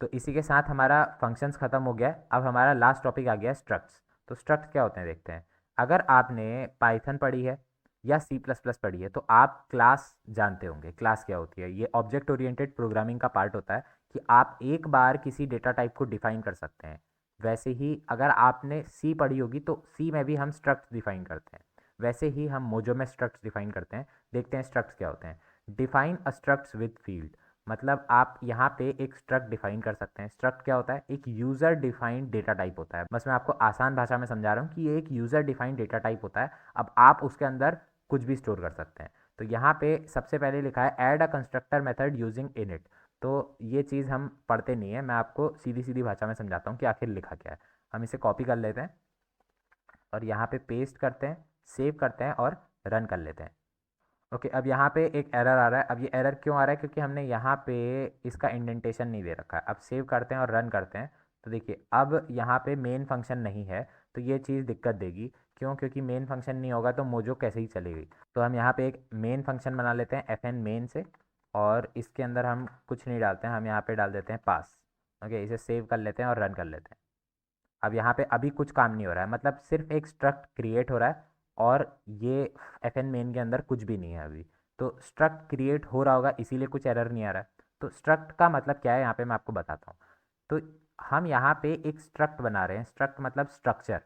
तो इसी के साथ हमारा फंक्शंस ख़त्म हो गया है। अब हमारा लास्ट टॉपिक आ गया स्ट्रक्ट्स। तो स्ट्रक्ट क्या होते हैं देखते हैं। अगर आपने पाइथन पढ़ी है या सी प्लस प्लस पढ़ी है तो आप क्लास जानते होंगे। क्लास क्या होती है? ये ऑब्जेक्ट ओरिएंटेड प्रोग्रामिंग का पार्ट होता है कि आप एक बार किसी डेटा टाइप को डिफाइन कर सकते हैं। वैसे ही अगर आपने सी पढ़ी होगी तो सी में भी हम स्ट्रक्ट्स डिफाइन करते हैं, वैसे ही हम मोजो में स्ट्रक्ट्स डिफाइन करते हैं। देखते हैं स्ट्रक्ट्स क्या होते हैं। डिफाइन अ स्ट्रक्ट्स विद फील्ड, मतलब आप यहाँ पे एक स्ट्रक्ट डिफाइन कर सकते हैं। स्ट्रक्ट क्या होता है? एक यूज़र डिफाइंड डेटा टाइप होता है। बस मैं आपको आसान भाषा में समझा रहा हूँ कि ये एक यूज़र डिफाइंड डेटा टाइप होता है। अब आप उसके अंदर कुछ भी स्टोर कर सकते हैं। तो यहाँ पे सबसे पहले लिखा है ऐड अ कंस्ट्रक्टर मेथड यूजिंग इनिट। तो ये चीज़ हम पढ़ते नहीं है, मैं आपको सीधी सीधी भाषा में समझाता हूँ कि आखिर लिखा क्या है। हम इसे कॉपी कर लेते हैं और यहाँ पे पेस्ट करते हैं, सेव करते हैं और रन कर लेते हैं। ओके, अब यहाँ पे एक एरर आ रहा है। अब ये एरर क्यों आ रहा है? क्योंकि हमने यहाँ पे इसका इंडेंटेशन नहीं दे रखा है। अब सेव करते हैं और रन करते हैं तो देखिए अब यहाँ पे मेन फंक्शन नहीं है, तो ये चीज़ दिक्कत देगी। क्यों? क्योंकि मेन फंक्शन नहीं होगा तो मोजो कैसे ही चलेगी। तो हम यहाँ पे एक मेन फंक्शन बना लेते हैं एफ एन मेन से, और इसके अंदर हम कुछ नहीं डालते हैं, हम यहाँ पे डाल देते हैं पास। ओके, इसे सेव कर लेते हैं और रन कर लेते हैं। अब यहाँ पे अभी कुछ काम नहीं हो रहा है, मतलब सिर्फ एक स्ट्रक्ट क्रिएट हो रहा है और ये एफ एन मेन के अंदर कुछ भी नहीं है अभी। तो स्ट्रक्ट क्रिएट हो रहा होगा इसीलिए कुछ एरर नहीं आ रहा है। तो स्ट्रक्ट का मतलब क्या है यहाँ पे मैं आपको बताता हूँ। तो हम यहाँ पे एक स्ट्रक्ट बना रहे हैं। स्ट्रक्ट मतलब स्ट्रक्चर।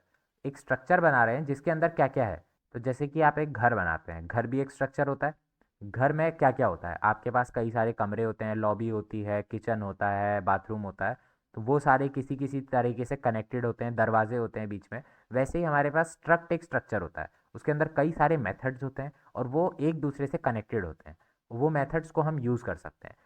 एक स्ट्रक्चर बना रहे हैं जिसके अंदर क्या क्या है। तो जैसे कि आप एक घर बनाते हैं, घर भी एक स्ट्रक्चर होता है। घर में क्या क्या होता है? आपके पास कई सारे कमरे होते हैं, लॉबी होती है, किचन होता है, बाथरूम होता है। तो वो सारे किसी किसी तरीके से कनेक्टेड होते हैं, दरवाजे होते हैं बीच में। वैसे ही हमारे पास स्ट्रक्ट एक स्ट्रक्चर होता है, उसके अंदर कई सारे मेथड्स होते हैं और वो एक दूसरे से कनेक्टेड होते हैं। वो मेथड्स को हम यूज़ कर सकते हैं।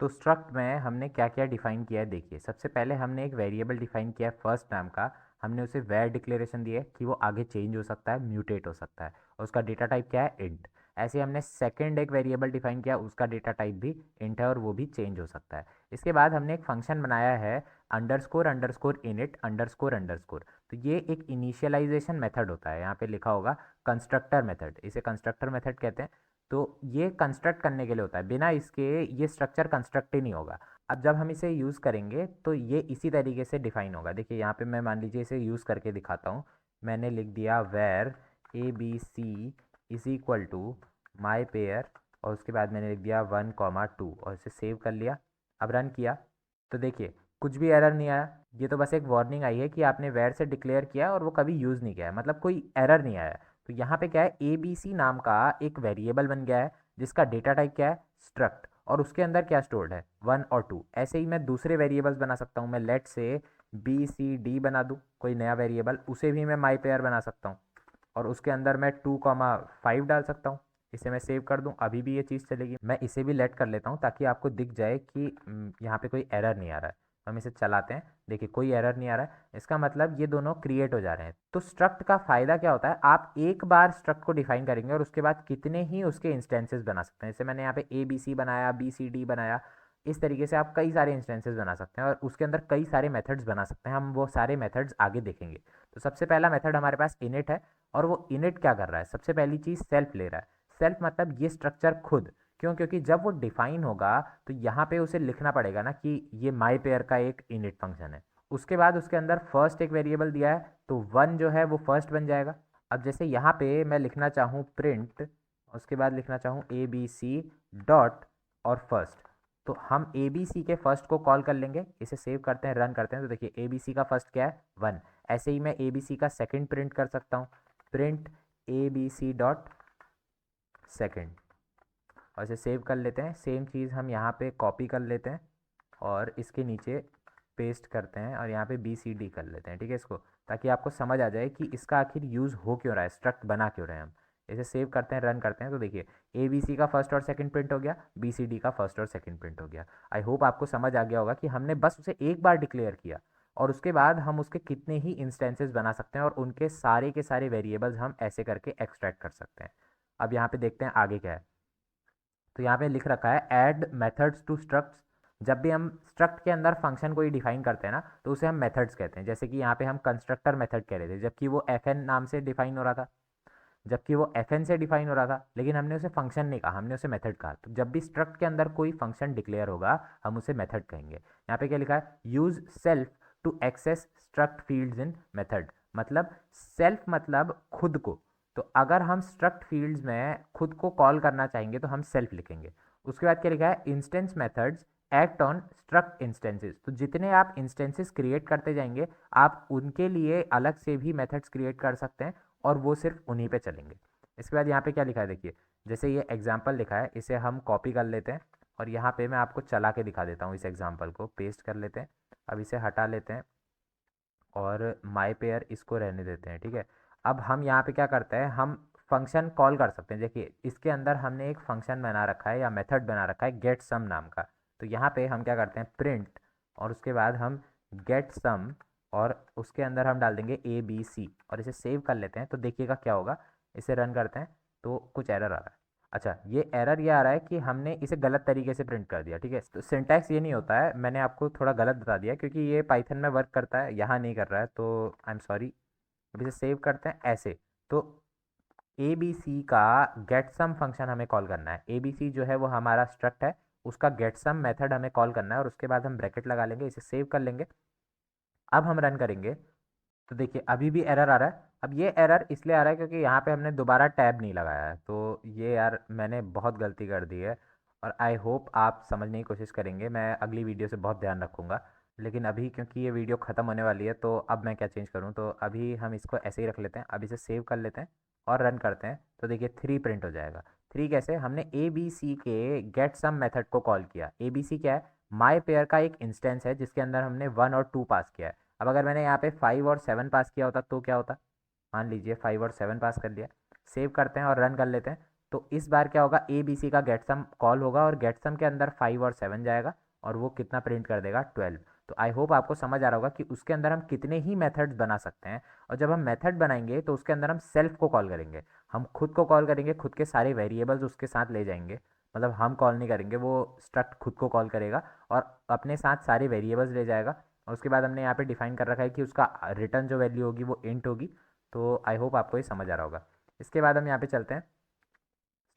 तो स्ट्रक्ट में हमने क्या क्या डिफाइन किया है देखिए। सबसे पहले हमने एक वेरिएबल डिफाइन किया है फर्स्ट नाम का। हमने उसे वेर डिक्लेरेशन दी है कि वो आगे चेंज हो सकता है, म्यूटेट हो सकता है, और उसका डेटा टाइप क्या है? इंट। ऐसे हमने सेकंड एक वेरिएबल डिफाइन किया, उसका डेटा टाइप भी इंट है और वो भी चेंज हो सकता है। इसके बाद हमने एक फंक्शन बनाया है underscore underscore init underscore underscore. तो ये एक इनिशियलाइजेशन मेथड होता है, यहाँ पे लिखा होगा कंस्ट्रक्टर मेथड, इसे कंस्ट्रक्टर मेथड कहते हैं। तो ये कंस्ट्रक्ट करने के लिए होता है, बिना इसके ये स्ट्रक्चर कंस्ट्रक्ट ही नहीं होगा। अब जब हम इसे यूज़ करेंगे तो ये इसी तरीके से डिफाइन होगा। देखिए यहाँ पे मैं मान लीजिए इसे यूज़ करके दिखाता हूँ। मैंने लिख दिया var A B C is equal to my pair, और उसके बाद मैंने लिख दिया 1, 2 और इसे सेव कर लिया। अब रन किया तो देखिए कुछ भी एरर नहीं आया। ये तो बस एक वार्निंग आई है कि आपने वेर से डिक्लेयर किया और वो कभी यूज़ नहीं किया है, मतलब कोई एरर नहीं आया। तो यहाँ पे क्या है, ए बी सी नाम का एक वेरिएबल बन गया है जिसका डेटा टाइप क्या है? स्ट्रक्ट। और उसके अंदर क्या स्टोर्ड है? 1 और 2। ऐसे ही मैं दूसरे वेरिएबल्स बना सकता हूँ। मैं लेट से बी सी डी बना दूँ कोई नया वेरिएबल, उसे भी मैं माई पेयर बना सकता हूँ, और उसके अंदर मैं 2, 5 डाल सकता हूँ। इसे मैं सेव कर दूँ, अभी भी ये चीज़ चलेगी। मैं इसे भी लेट कर लेता हूँ ताकि आपको दिख जाए कि यहाँ पे कोई एरर नहीं आ रहा है। हम इसे चलाते हैं, देखिए कोई एरर नहीं आ रहा है, इसका मतलब ये दोनों क्रिएट हो जा रहे हैं। तो स्ट्रक्ट का फ़ायदा क्या होता है? आप एक बार स्ट्रक्ट को डिफाइन करेंगे और उसके बाद कितने ही उसके इंस्टेंसेस बना सकते हैं। जैसे मैंने यहाँ पे ए बी सी बनाया, बी सी डी बनाया, इस तरीके से आप कई सारे इंस्टेंसेस बना सकते हैं और उसके अंदर कई सारे मेथड्स बना सकते हैं। हम वो सारे मेथड्स आगे देखेंगे। तो सबसे पहला मेथड हमारे पास इनिट है, और वो इनिट क्या कर रहा है? सबसे पहली चीज़ सेल्फ ले रहा है। सेल्फ मतलब ये स्ट्रक्चर खुद। क्यों? क्योंकि जब वो डिफाइन होगा तो यहाँ पे उसे लिखना पड़ेगा ना कि ये माई पेयर का एक इनिट फंक्शन है। उसके बाद उसके अंदर फर्स्ट एक वेरिएबल दिया है तो 1 जो है वो फर्स्ट बन जाएगा। अब जैसे यहाँ पे मैं लिखना चाहूँ प्रिंट, उसके बाद लिखना चाहूँ ए बी सी डॉट और फर्स्ट, तो हम ए बी सी के फर्स्ट को कॉल कर लेंगे। इसे सेव करते हैं, रन करते हैं, तो देखिए ए बी सी का फर्स्ट क्या है? 1। ऐसे ही मैं ए बी सी का सेकंड प्रिंट कर सकता हूँ, print A B C dot second. और इसे सेव कर लेते हैं। सेम चीज़ हम यहाँ पे कॉपी कर लेते हैं और इसके नीचे पेस्ट करते हैं और यहाँ पे BCD कर लेते हैं, ठीक है इसको, ताकि आपको समझ आ जाए कि इसका आखिर यूज़ हो क्यों रहा है, स्ट्रक्ट बना क्यों रहे हैं हम। इसे सेव करते हैं, रन करते हैं, तो देखिए ABC का फर्स्ट और सेकंड प्रिंट हो गया, BCD का फर्स्ट और सेकंड प्रिंट हो गया। आई होप आपको समझ आ गया होगा कि हमने बस उसे एक बार डिक्लेयर किया और उसके बाद हम उसके कितने ही इंस्टेंसेस बना सकते हैं और उनके सारे के सारे वेरिएबल्स हम ऐसे करके एक्सट्रैक्ट कर सकते हैं। अब यहाँ पे देखते हैं आगे क्या है। तो यहाँ पे लिख रखा है ऐड मेथड्स टू स्ट्रक्ट्स। जब भी हम स्ट्रक्ट के अंदर फंक्शन कोई डिफाइन करते हैं ना, तो उसे हम मेथड्स कहते हैं। जैसे कि यहाँ पे हम कंस्ट्रक्टर मेथड कह रहे थे, जबकि वो FN नाम से डिफाइन हो रहा था, जबकि वो FN से डिफाइन हो रहा था, लेकिन हमने उसे फंक्शन नहीं कहा, हमने उसे मेथड कहा। तो जब भी स्ट्रक्ट के अंदर कोई फंक्शन डिक्लेयर होगा, हम उसे मेथड कहेंगे। यहाँ पे क्या लिखा है, use self to access struct fields in method. मतलब सेल्फ मतलब खुद को। तो अगर हम स्ट्रक्ट फील्ड्स में खुद को कॉल करना चाहेंगे तो हम सेल्फ लिखेंगे। उसके बाद क्या लिखा है, instance methods act on struct instances. तो जितने आप इंस्टेंसेस क्रिएट करते जाएंगे, आप उनके लिए अलग से भी मेथड्स क्रिएट कर सकते हैं और वो सिर्फ उन्हीं पे चलेंगे। इसके बाद यहाँ पे क्या लिखा है देखिए, जैसे ये एग्जाम्पल लिखा है, इसे हम कॉपी कर लेते हैं और यहाँ पे मैं आपको चला के दिखा देता हूँ। इस एग्जाम्पल को पेस्ट कर लेते हैं, अब इसे हटा लेते हैं और माई पेयर इसको रहने देते हैं, ठीक है। अब हम यहाँ पे क्या करते हैं, हम फंक्शन कॉल कर सकते हैं। देखिए इसके अंदर हमने एक फंक्शन बना रखा है या मेथड बना रखा है गेट सम नाम का। तो यहाँ पे हम क्या करते हैं, प्रिंट और उसके बाद हम गेट सम और उसके अंदर हम डाल देंगे ABC और इसे सेव कर लेते हैं। तो देखिएगा क्या होगा, इसे रन करते हैं तो कुछ एरर आ रहा है। अच्छा, ये एरर ये आ रहा है कि हमने इसे गलत तरीके से प्रिंट कर दिया, ठीक है। तो सिंटैक्स ये नहीं होता है, मैंने आपको थोड़ा गलत बता दिया क्योंकि ये पाइथन में वर्क करता है, यहाँ नहीं कर रहा है, तो आई एम सॉरी। अब इसे सेव करते हैं ऐसे। तो ABC का गेट सम फंक्शन हमें कॉल करना है। ABC जो है वो हमारा स्ट्रक्ट है, उसका गेट सम मेथड हमें कॉल करना है और उसके बाद हम ब्रैकेट लगा लेंगे, इसे सेव कर लेंगे। अब हम रन करेंगे तो देखिए अभी भी एरर आ रहा है। अब ये एरर इसलिए आ रहा है क्योंकि यहाँ पे हमने दोबारा टैब नहीं लगाया है। तो ये यार मैंने बहुत गलती कर दी है और आई होप आप समझने की कोशिश करेंगे। मैं अगली वीडियो से बहुत ध्यान रखूँगा, लेकिन अभी क्योंकि ये वीडियो ख़त्म होने वाली है तो अब मैं क्या चेंज करूँ, तो अभी हम इसको ऐसे ही रख लेते हैं। अब इसे सेव कर लेते हैं और रन करते हैं तो देखिए 3 प्रिंट हो जाएगा। 3 कैसे, हमने ABC के गेट सम मेथड को कॉल किया। ABC क्या है, माई पेयर का एक इंस्टेंस है जिसके अंदर हमने 1 और 2 पास किया है। अब अगर मैंने यहाँ पे 5 और 7 पास किया होता तो क्या होता, मान लीजिए 5 और 7 पास कर लिया, सेव करते हैं और रन कर लेते हैं। तो इस बार क्या होगा, ABC का गेट सम कॉल होगा और गेट सम के अंदर 5 और 7 जाएगा और वो कितना प्रिंट कर देगा, 12। तो आई होप आपको समझ आ रहा होगा कि उसके अंदर हम कितने ही मेथड्स बना सकते हैं। और जब हम मेथड बनाएंगे तो उसके अंदर हम सेल्फ को कॉल करेंगे, हम खुद को कॉल करेंगे, खुद के सारे वेरिएबल्स उसके साथ ले जाएंगे। मतलब हम कॉल नहीं करेंगे, वो स्ट्रक्ट खुद को कॉल करेगा और अपने साथ सारे वेरिएबल्स ले जाएगा। और उसके बाद हमने यहाँ पे डिफाइन कर रखा है कि उसका रिटर्न जो वैल्यू होगी वो इंट होगी। तो आई होप आपको ये समझ आ रहा होगा। इसके बाद हम यहाँ पे चलते हैं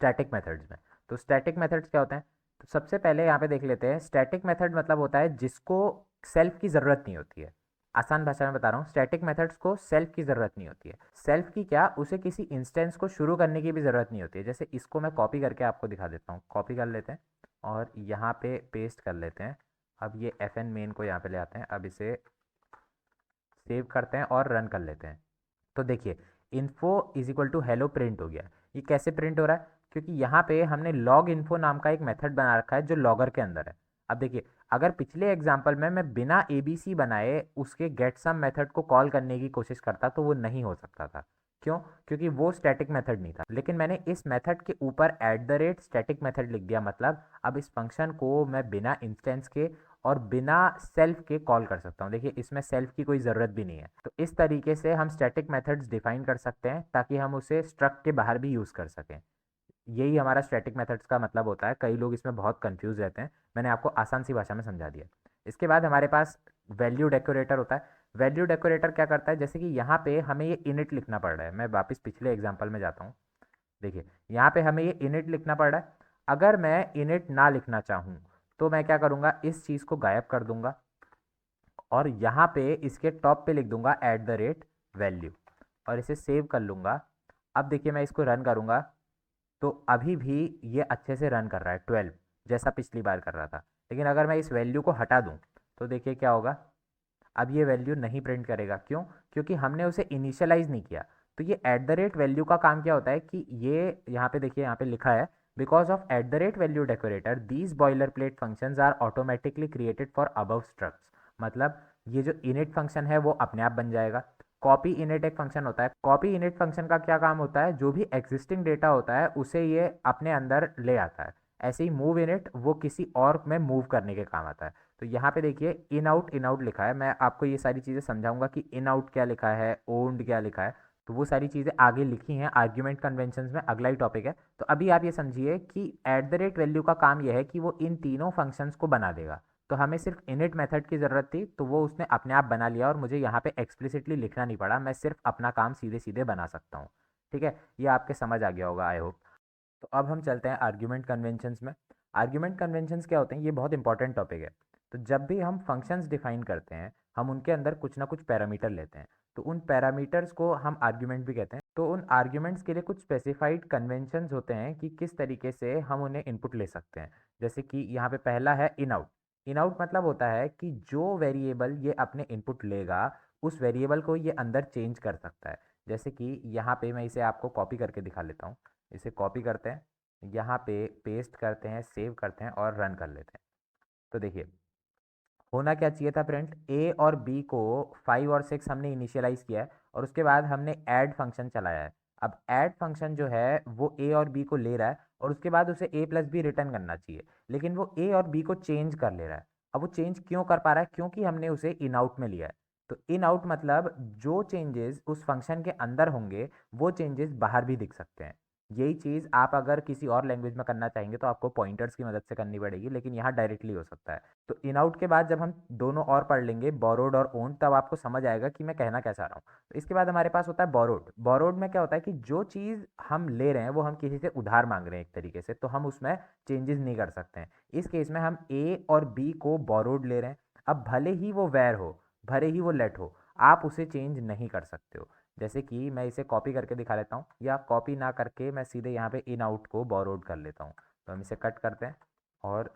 स्टैटिक मेथड्स में। तो स्टैटिक मेथड्स क्या होते हैं, तो सबसे पहले यहाँ पे देख लेते हैं। स्टैटिक मेथड मतलब होता है जिसको सेल्फ की ज़रूरत नहीं होती है। आसान भाषा में बता रहा हूँ, स्टैटिक मेथड्स को सेल्फ की ज़रूरत नहीं होती है। सेल्फ की क्या, उसे किसी इंस्टेंस को शुरू करने की भी ज़रूरत नहीं होती है। जैसे इसको मैं कॉपी करके आपको दिखा देता हूँ। कॉपी कर लेते हैं और यहाँ पे पेस्ट कर लेते हैं। अब ये FN मेन को यहाँ पे ले आते हैं। अब इसे सेव करते हैं और रन कर लेते हैं। तो देखिए info is equal to hello print हो गया। ये कैसे प्रिंट हो रहा है, क्योंकि यहाँ पे हमने लॉग इन्फो नाम का एक मेथड बना रखा है जो लॉगर के अंदर है। अब देखिए अगर पिछले एग्जाम्पल में मैं बिना ABC बनाए उसके गेट सम मेथड को कॉल करने की कोशिश करता तो वो नहीं हो सकता था। क्यों, क्योंकि वो स्टैटिक मेथड नहीं था। लेकिन मैंने इस मेथड के ऊपर @स्टैटिक मेथड लिख दिया, मतलब अब इस फंक्शन को मैं बिना इंस्टेंस के और बिना सेल्फ के कॉल कर सकता हूँ। देखिए इसमें सेल्फ की कोई ज़रूरत भी नहीं है। तो इस तरीके से हम स्टैटिक मेथड्स डिफाइन कर सकते हैं ताकि हम उसे स्ट्रक्ट के बाहर भी यूज़ कर सकें। यही हमारा स्टैटिक मेथड्स का मतलब होता है। कई लोग इसमें बहुत कंफ्यूज रहते हैं, मैंने आपको आसान सी भाषा में समझा दिया। इसके बाद हमारे पास वैल्यू डेकोरेटर होता है। वैल्यू डेकोरेटर क्या करता है, जैसे कि यहाँ पे हमें ये इनिट लिखना पड़ रहा है। मैं वापस पिछले एग्जाम्पल में जाता हूँ। देखिए यहाँ पे हमें ये इनिट लिखना पड़ रहा है। अगर मैं इनिट ना लिखना चाहूँ तो मैं क्या करूँगा, इस चीज़ को गायब कर दूंगा और यहाँ पे इसके टॉप पे लिख दूंगा @वैल्यू और इसे सेव कर लूँगा। अब देखिए मैं इसको रन करूँगा तो अभी भी ये अच्छे से रन कर रहा है 12, जैसा पिछली बार कर रहा था। लेकिन अगर मैं इस वैल्यू को हटा दूँ तो देखिए क्या होगा, अब ये वैल्यू नहीं प्रिंट करेगा। क्यों, क्योंकि हमने उसे इनिशियलाइज नहीं किया। तो ये @वैल्यू का काम क्या होता है कि ये यहाँ पे देखिए, यहाँ पे लिखा है because of at the rate value decorator these boiler plate functions are automatically created for above structs. मतलब ये जो इनिट फंक्शन है वो अपने आप बन जाएगा। कॉपी इनिट एक फंक्शन होता है। कॉपी इनिट फंक्शन का क्या काम होता है, जो भी एग्जिस्टिंग डेटा होता है उसे ये अपने अंदर ले आता है। ऐसे ही मूव इनिट वो किसी और में मूव करने के काम आता है। तो यहाँ पे देखिए इन आउट लिखा है। मैं आपको ये सारी चीज़ें समझाऊंगा कि इन आउट क्या लिखा है, ओन्ड क्या लिखा है। तो वो सारी चीज़ें आगे लिखी हैं आर्ग्यूमेंट कन्वेंशंस में, अगला ही टॉपिक है। तो अभी आप ये समझिए कि एट द रेट वैल्यू का काम यह है कि वो इन तीनों फंक्शंस को बना देगा। तो हमें सिर्फ इनिट मेथड की ज़रूरत थी, तो वो उसने अपने आप बना लिया और मुझे यहाँ पे एक्सप्लिसिटली लिखना नहीं पड़ा। मैं सिर्फ अपना काम सीधे सीधे बना सकता हूँ। ठीक है, ये आपके समझ आ गया होगा आई होप। तो अब हम चलते हैं आर्ग्यूमेंट कन्वेंशंस में। आर्ग्यूमेंट कन्वेंशंस क्या होते हैं, ये बहुत इंपॉर्टेंट टॉपिक है। तो जब भी हम फंक्शंस डिफाइन करते हैं, हम उनके अंदर कुछ ना कुछ पैरामीटर लेते हैं। तो उन पैरामीटर्स को हम आर्ग्यूमेंट भी कहते हैं। तो उन आर्ग्यूमेंट्स के लिए कुछ स्पेसिफाइड कन्वेंशंस होते हैं कि किस तरीके से हम उन्हें इनपुट ले सकते हैं। जैसे कि यहाँ पे पहला है इन आउट। इन आउट मतलब होता है कि जो वेरिएबल ये अपने इनपुट लेगा उस वेरिएबल को ये अंदर चेंज कर सकता है। जैसे कि यहाँ पे मैं इसे आपको कॉपी करके दिखा लेता हूँ। इसे कॉपी करते हैं, यहाँ पे पेस्ट करते हैं, सेव करते हैं और रन कर लेते हैं। तो देखिए होना क्या चाहिए था फ्रेंड, ए और बी को 5 और 6 हमने इनिशियलाइज किया है और उसके बाद हमने ऐड फंक्शन चलाया है। अब ऐड फंक्शन जो है वो ए और बी को ले रहा है और उसके बाद उसे ए प्लस बी रिटर्न करना चाहिए, लेकिन वो ए और बी को चेंज कर ले रहा है। अब वो चेंज क्यों कर पा रहा है, क्योंकि हमने उसे इन आउट में लिया है। तो इन आउट मतलब जो चेंजेस उस फंक्शन के अंदर होंगे वो चेंजेस बाहर भी दिख सकते हैं। यही चीज़ आप अगर किसी और लैंग्वेज में करना चाहेंगे तो आपको पॉइंटर्स की मदद से करनी पड़ेगी, लेकिन यहाँ डायरेक्टली हो सकता है। तो इन आउट के बाद जब हम दोनों और पढ़ लेंगे बोरोड और ओन, तब आपको समझ आएगा कि मैं कहना क्या चाह रहा हूँ। तो इसके बाद हमारे पास होता है बोरोड। बोरोड में क्या होता है कि जो चीज़ हम ले रहे हैं वो हम किसी से उधार मांग रहे हैं एक तरीके से, तो हम उसमें चेंजेस नहीं कर सकते हैं। इस केस में हम ए और बी को बोरोड ले रहे हैं। अब भले ही वो वेर हो, भले ही वो लेट हो, आप उसे चेंज नहीं कर सकते हो। जैसे कि मैं इसे कॉपी करके दिखा लेता हूँ, या कॉपी ना करके मैं सीधे यहाँ पे इन आउट को बोरोड कर लेता हूँ। तो हम इसे कट करते हैं और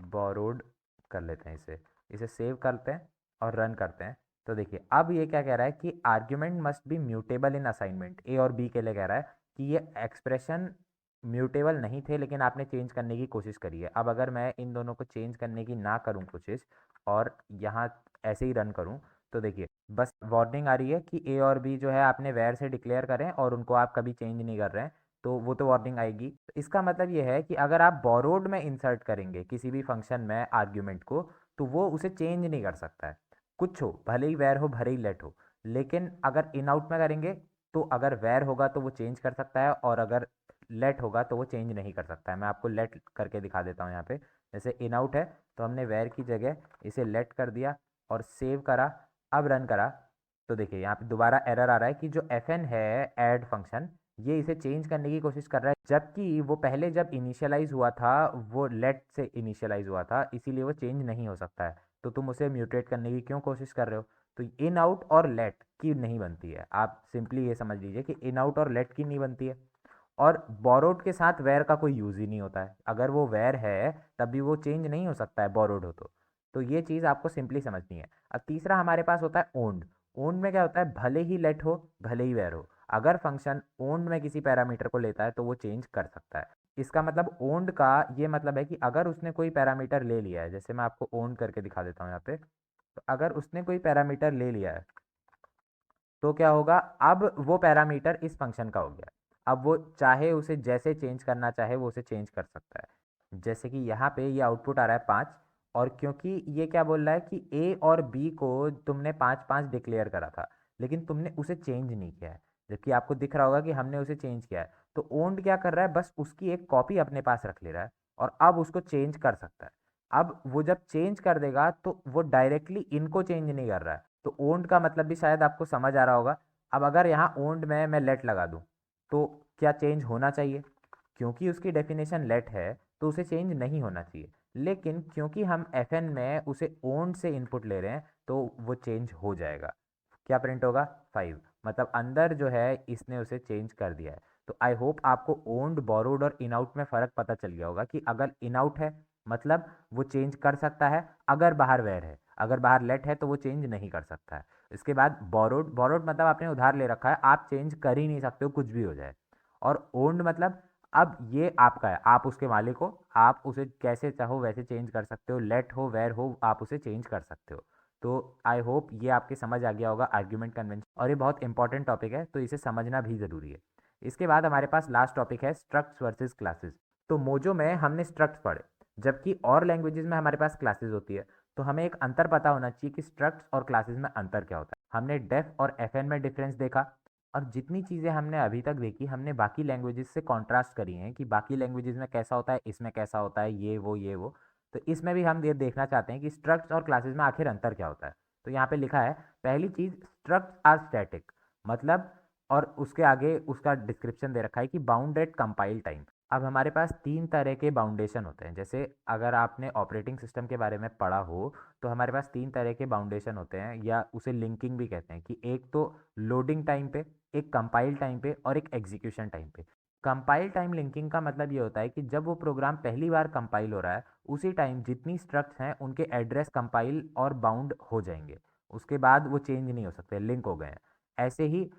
बोरोड कर लेते हैं। इसे इसे सेव करते हैं और रन करते हैं। तो देखिए अब ये क्या कह रहा है कि argument must be mutable in assignment. A और बी के लिए कह रहा है कि ये एक्सप्रेशन म्यूटेबल नहीं थे लेकिन आपने चेंज करने की कोशिश करी है। अब अगर मैं इन दोनों को चेंज करने की ना करूँ कोशिश और यहाँ ऐसे ही रन करूँ, तो देखिए बस वार्निंग आ रही है कि ए और बी जो है आपने वेर से डिक्लेयर करें और उनको आप कभी चेंज नहीं कर रहे हैं। तो वो तो वार्निंग आएगी। तो इसका मतलब ये है कि अगर आप बोरोड में इंसर्ट करेंगे किसी भी फंक्शन में आर्ग्यूमेंट को, तो वो उसे चेंज नहीं कर सकता है। कुछ हो, भले ही वेर हो भले ही लेट हो। लेकिन अगर इन आउट में करेंगे तो अगर वेर होगा तो वो चेंज कर सकता है और अगर लेट होगा तो वो चेंज नहीं कर सकता है। मैं आपको लेट करके दिखा देता हूँ यहाँ पे। जैसे इन आउट है तो हमने वेर की जगह इसे लेट कर दिया और सेव करा, अब रन करा। तो देखिए यहाँ पे दोबारा एरर आ रहा है कि जो एफ एन है ऐड फंक्शन, ये इसे चेंज करने की कोशिश कर रहा है, जबकि वो पहले जब इनिशियलाइज हुआ था वो लेट से इनिशियलाइज हुआ था, इसीलिए वो चेंज नहीं हो सकता है। तो तुम उसे म्यूटेट करने की क्यों कोशिश कर रहे हो। तो इन आउट और लेट की नहीं बनती है। आप सिंपली ये समझ लीजिए कि इन आउट और लेट की नहीं बनती है। और बोरोड के साथ वेर का कोई यूज़ ही नहीं होता है। अगर वो वेर है तभी वो चेंज नहीं हो सकता है बोरोड हो तो ये चीज़ आपको सिंपली समझनी है। अब तीसरा हमारे पास होता है ओन्ड। ओन्ड में क्या होता है, भले ही लेट हो भले ही वेर हो, अगर फंक्शन ओन्ड में किसी पैरामीटर को लेता है तो वो चेंज कर सकता है। इसका मतलब ओन्ड का ये मतलब है कि अगर उसने कोई पैरामीटर ले लिया है, जैसे मैं आपको ओन्ड करके दिखा देता हूँ यहाँ पे। तो अगर उसने कोई पैरामीटर ले लिया है तो क्या होगा, अब वो पैरामीटर इस फंक्शन का हो गया। अब वो चाहे उसे जैसे चेंज करना चाहे वो उसे चेंज कर सकता है। जैसे कि यहाँ पे ये आउटपुट आ रहा है 5, और क्योंकि ये क्या बोल रहा है कि ए और बी को तुमने 5 5 डिक्लेयर करा था लेकिन तुमने उसे चेंज नहीं किया है, जबकि आपको दिख रहा होगा कि हमने उसे चेंज किया है। तो ओन्ड क्या कर रहा है, बस उसकी एक कॉपी अपने पास रख ले रहा है और अब उसको चेंज कर सकता है। अब वो जब चेंज कर देगा तो वो डायरेक्टली इनको चेंज नहीं कर रहा है। तो ओन्ड का मतलब भी शायद आपको समझ आ रहा होगा। अब अगर यहाँ ओन्ड में मैं लेट लगा दूँ तो क्या चेंज होना चाहिए, क्योंकि उसकी डेफिनेशन लेट है तो उसे चेंज नहीं होना चाहिए। लेकिन क्योंकि हम एफ एन में उसे ओन्ड से इनपुट ले रहे हैं तो वो चेंज हो जाएगा। क्या प्रिंट होगा, 5। मतलब अंदर जो है इसने उसे चेंज कर दिया है। तो आई होप आपको ओन्ड बोरोड और इन आउट में फ़र्क पता चल गया होगा कि अगर इन आउट है मतलब वो चेंज कर सकता है, अगर बाहर वेर है, अगर बाहर लेट है तो वो चेंज नहीं कर सकता है। इसके बाद बोरोड, बोरोड मतलब आपने उधार ले रखा है, आप चेंज कर ही नहीं सकते हो कुछ भी हो जाए। और ओन्ड मतलब अब ये आपका है, आप उसके मालिक हो, आप उसे कैसे चाहो वैसे चेंज कर सकते हो, लेट हो वेयर हो आप उसे चेंज कर सकते हो। तो आई होप ये आपके समझ आ गया होगा आर्ग्यूमेंट कन्वेंशन, और ये बहुत इंपॉर्टेंट टॉपिक है तो इसे समझना भी ज़रूरी है। इसके बाद हमारे पास लास्ट टॉपिक है स्ट्रक्ट्स वर्सेस क्लासेस। तो मोजो में हमने स्ट्रक्ट्स पढ़े, जबकि और लैंग्वेजेस में हमारे पास क्लासेस होती है। तो हमें एक अंतर पता होना चाहिए कि स्ट्रक्ट्स और क्लासेस में अंतर क्या होता है। हमने डेफ और एफएन में डिफरेंस देखा, और जितनी चीज़ें हमने अभी तक देखी हमने बाकी लैंग्वेजेस से कॉन्ट्रास्ट करी हैं कि बाकी लैंग्वेजेस में कैसा होता है, इसमें कैसा होता है, ये वो। तो इसमें भी हम ये देखना चाहते हैं कि स्ट्रक्ट्स और क्लासेस में आखिर अंतर क्या होता है। तो यहाँ पे लिखा है, पहली चीज़ स्ट्रक्ट्स आर स्टैटिक, मतलब, और उसके आगे उसका डिस्क्रिप्शन दे रखा है कि बाउंड एट कंपाइल टाइम। अब हमारे पास तीन तरह के बाउंडेशन होते हैं। जैसे अगर आपने ऑपरेटिंग सिस्टम के बारे में पढ़ा हो तो हमारे पास तीन तरह के बाउंडेशन होते हैं, या उसे लिंकिंग भी कहते हैं, कि एक तो लोडिंग टाइम पे, एक कंपाइल टाइम पे और एक एग्जीक्यूशन टाइम पे। कंपाइल टाइम लिंकिंग का मतलब ये होता है कि जब वो प्रोग्राम पहली बार कंपाइल हो रहा है उसी टाइम जितनी स्ट्रक्ट्स हैं उनके एड्रेस कंपाइल और बाउंड हो जाएंगे, उसके बाद वो चेंज नहीं हो सकते, लिंक हो गए हैं। ऐसे ही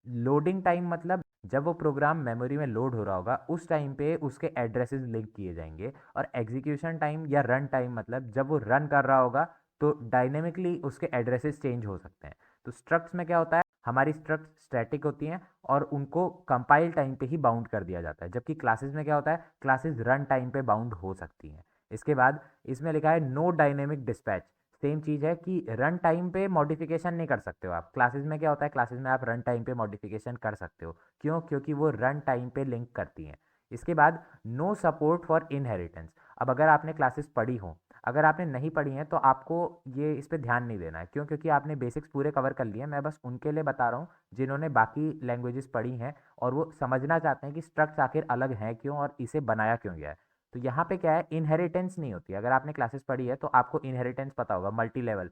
लोडिंग टाइम मतलब जब वो प्रोग्राम मेमोरी में लोड हो रहा होगा उस टाइम पे उसके एड्रेसेस लिंक किए जाएंगे। और एग्जीक्यूशन टाइम या रन टाइम मतलब जब वो रन कर रहा होगा तो डायनेमिकली उसके एड्रेसेस चेंज हो सकते हैं। तो स्ट्रक्ट्स में क्या होता है, हमारी स्ट्रक्ट्स स्टैटिक होती हैं और उनको कंपाइल टाइम पे ही बाउंड कर दिया जाता है, जबकि क्लासेस में क्या होता है, क्लासेस रन टाइम पे बाउंड हो सकती हैं। इसके बाद इसमें लिखा है नो डायनेमिक डिस्पैच। सेम चीज़ है कि रन टाइम पे मॉडिफिकेशन नहीं कर सकते हो आप। क्लासेस में क्या होता है, क्लासेस में आप रन टाइम पे मॉडिफिकेशन कर सकते हो। क्यों? क्योंकि वो रन टाइम पे लिंक करती हैं। इसके बाद नो सपोर्ट फॉर इनहेरिटेंस। अब अगर आपने क्लासेस पढ़ी हो, अगर आपने नहीं पढ़ी हैं तो आपको ये इस पर ध्यान नहीं देना है। क्यों? क्योंकि आपने बेसिक्स पूरे कवर कर लिए हैं। मैं बस उनके लिए बता रहा हूँ जिन्होंने बाकी लैंग्वेजेस पढ़ी हैं और वो समझना चाहते हैं कि स्ट्रक्ट्स आखिर अलग हैं क्यों और इसे बनाया क्यों गया है। तो यहाँ पे क्या है, इनहेरिटेंस नहीं होती। अगर आपने क्लासेस पढ़ी है तो आपको इनहेरिटेंस पता होगा, मल्टी लेवल।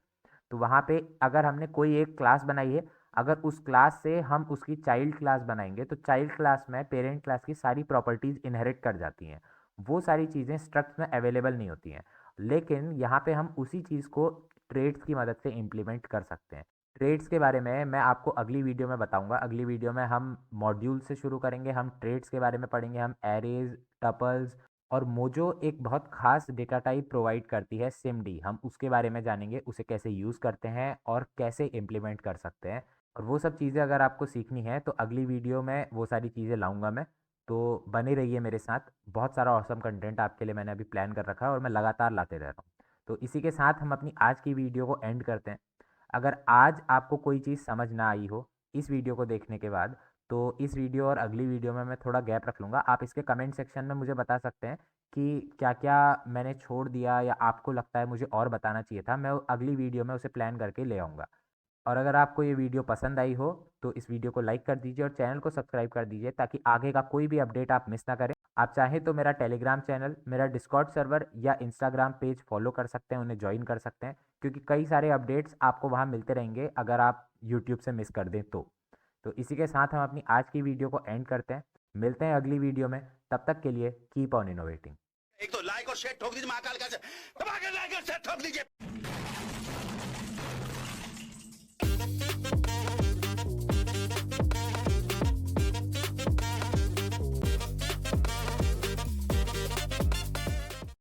तो वहाँ पे अगर हमने कोई एक क्लास बनाई है, अगर उस क्लास से हम उसकी चाइल्ड क्लास बनाएंगे तो चाइल्ड क्लास में पेरेंट क्लास की सारी प्रॉपर्टीज इनहेरिट कर जाती हैं। वो सारी चीज़ें स्ट्रक्ट्स में अवेलेबल नहीं होती हैं। लेकिन यहाँ पे हम उसी चीज़ को ट्रेड्स की मदद से इम्प्लीमेंट कर सकते हैं। ट्रेड्स के बारे में मैं आपको अगली वीडियो में बताऊंगा। अगली वीडियो में हम मॉड्यूल से शुरू करेंगे, हम ट्रेड्स के बारे में पढ़ेंगे, हम एरेज, टपल्स, और मोजो एक बहुत खास डेटा टाइप प्रोवाइड करती है सिमडी, हम उसके बारे में जानेंगे, उसे कैसे यूज़ करते हैं और कैसे इम्प्लीमेंट कर सकते हैं। और वो सब चीज़ें अगर आपको सीखनी है तो अगली वीडियो में वो सारी चीज़ें लाऊंगा मैं। तो बने रहिए मेरे साथ, बहुत सारा ऑसम कंटेंट आपके लिए मैंने अभी प्लान कर रखा है और मैं लगातार लाते रह रहा हूँ। तो इसी के साथ हम अपनी आज की वीडियो को एंड करते हैं। अगर आज आपको कोई चीज़ समझ ना आई हो इस वीडियो को देखने के बाद, तो इस वीडियो और अगली वीडियो में मैं थोड़ा गैप रख लूँगा। आप इसके कमेंट सेक्शन में मुझे बता सकते हैं कि क्या क्या मैंने छोड़ दिया या आपको लगता है मुझे और बताना चाहिए था। मैं अगली वीडियो में उसे प्लान करके ले आऊँगा। और अगर आपको ये वीडियो पसंद आई हो तो इस वीडियो को लाइक कर दीजिए और चैनल को सब्सक्राइब कर दीजिए ताकि आगे का कोई भी अपडेट आप मिस ना करें। आप चाहें तो मेरा टेलीग्राम चैनल, मेरा डिस्कॉर्ड सर्वर या इंस्टाग्राम पेज फॉलो कर सकते हैं, उन्हें ज्वाइन कर सकते हैं, क्योंकि कई सारे अपडेट्स आपको वहाँ मिलते रहेंगे अगर आप यूट्यूब से मिस कर दें तो इसी के साथ हम अपनी आज की वीडियो को एंड करते हैं। मिलते हैं अगली वीडियो में, तब तक के लिए कीप ऑन इनोवेटिंग। एक तो लाइक और शेयर ठोक दीजिए, महाकाल का से दबा के लाइक और शेयर ठोक दीजिए।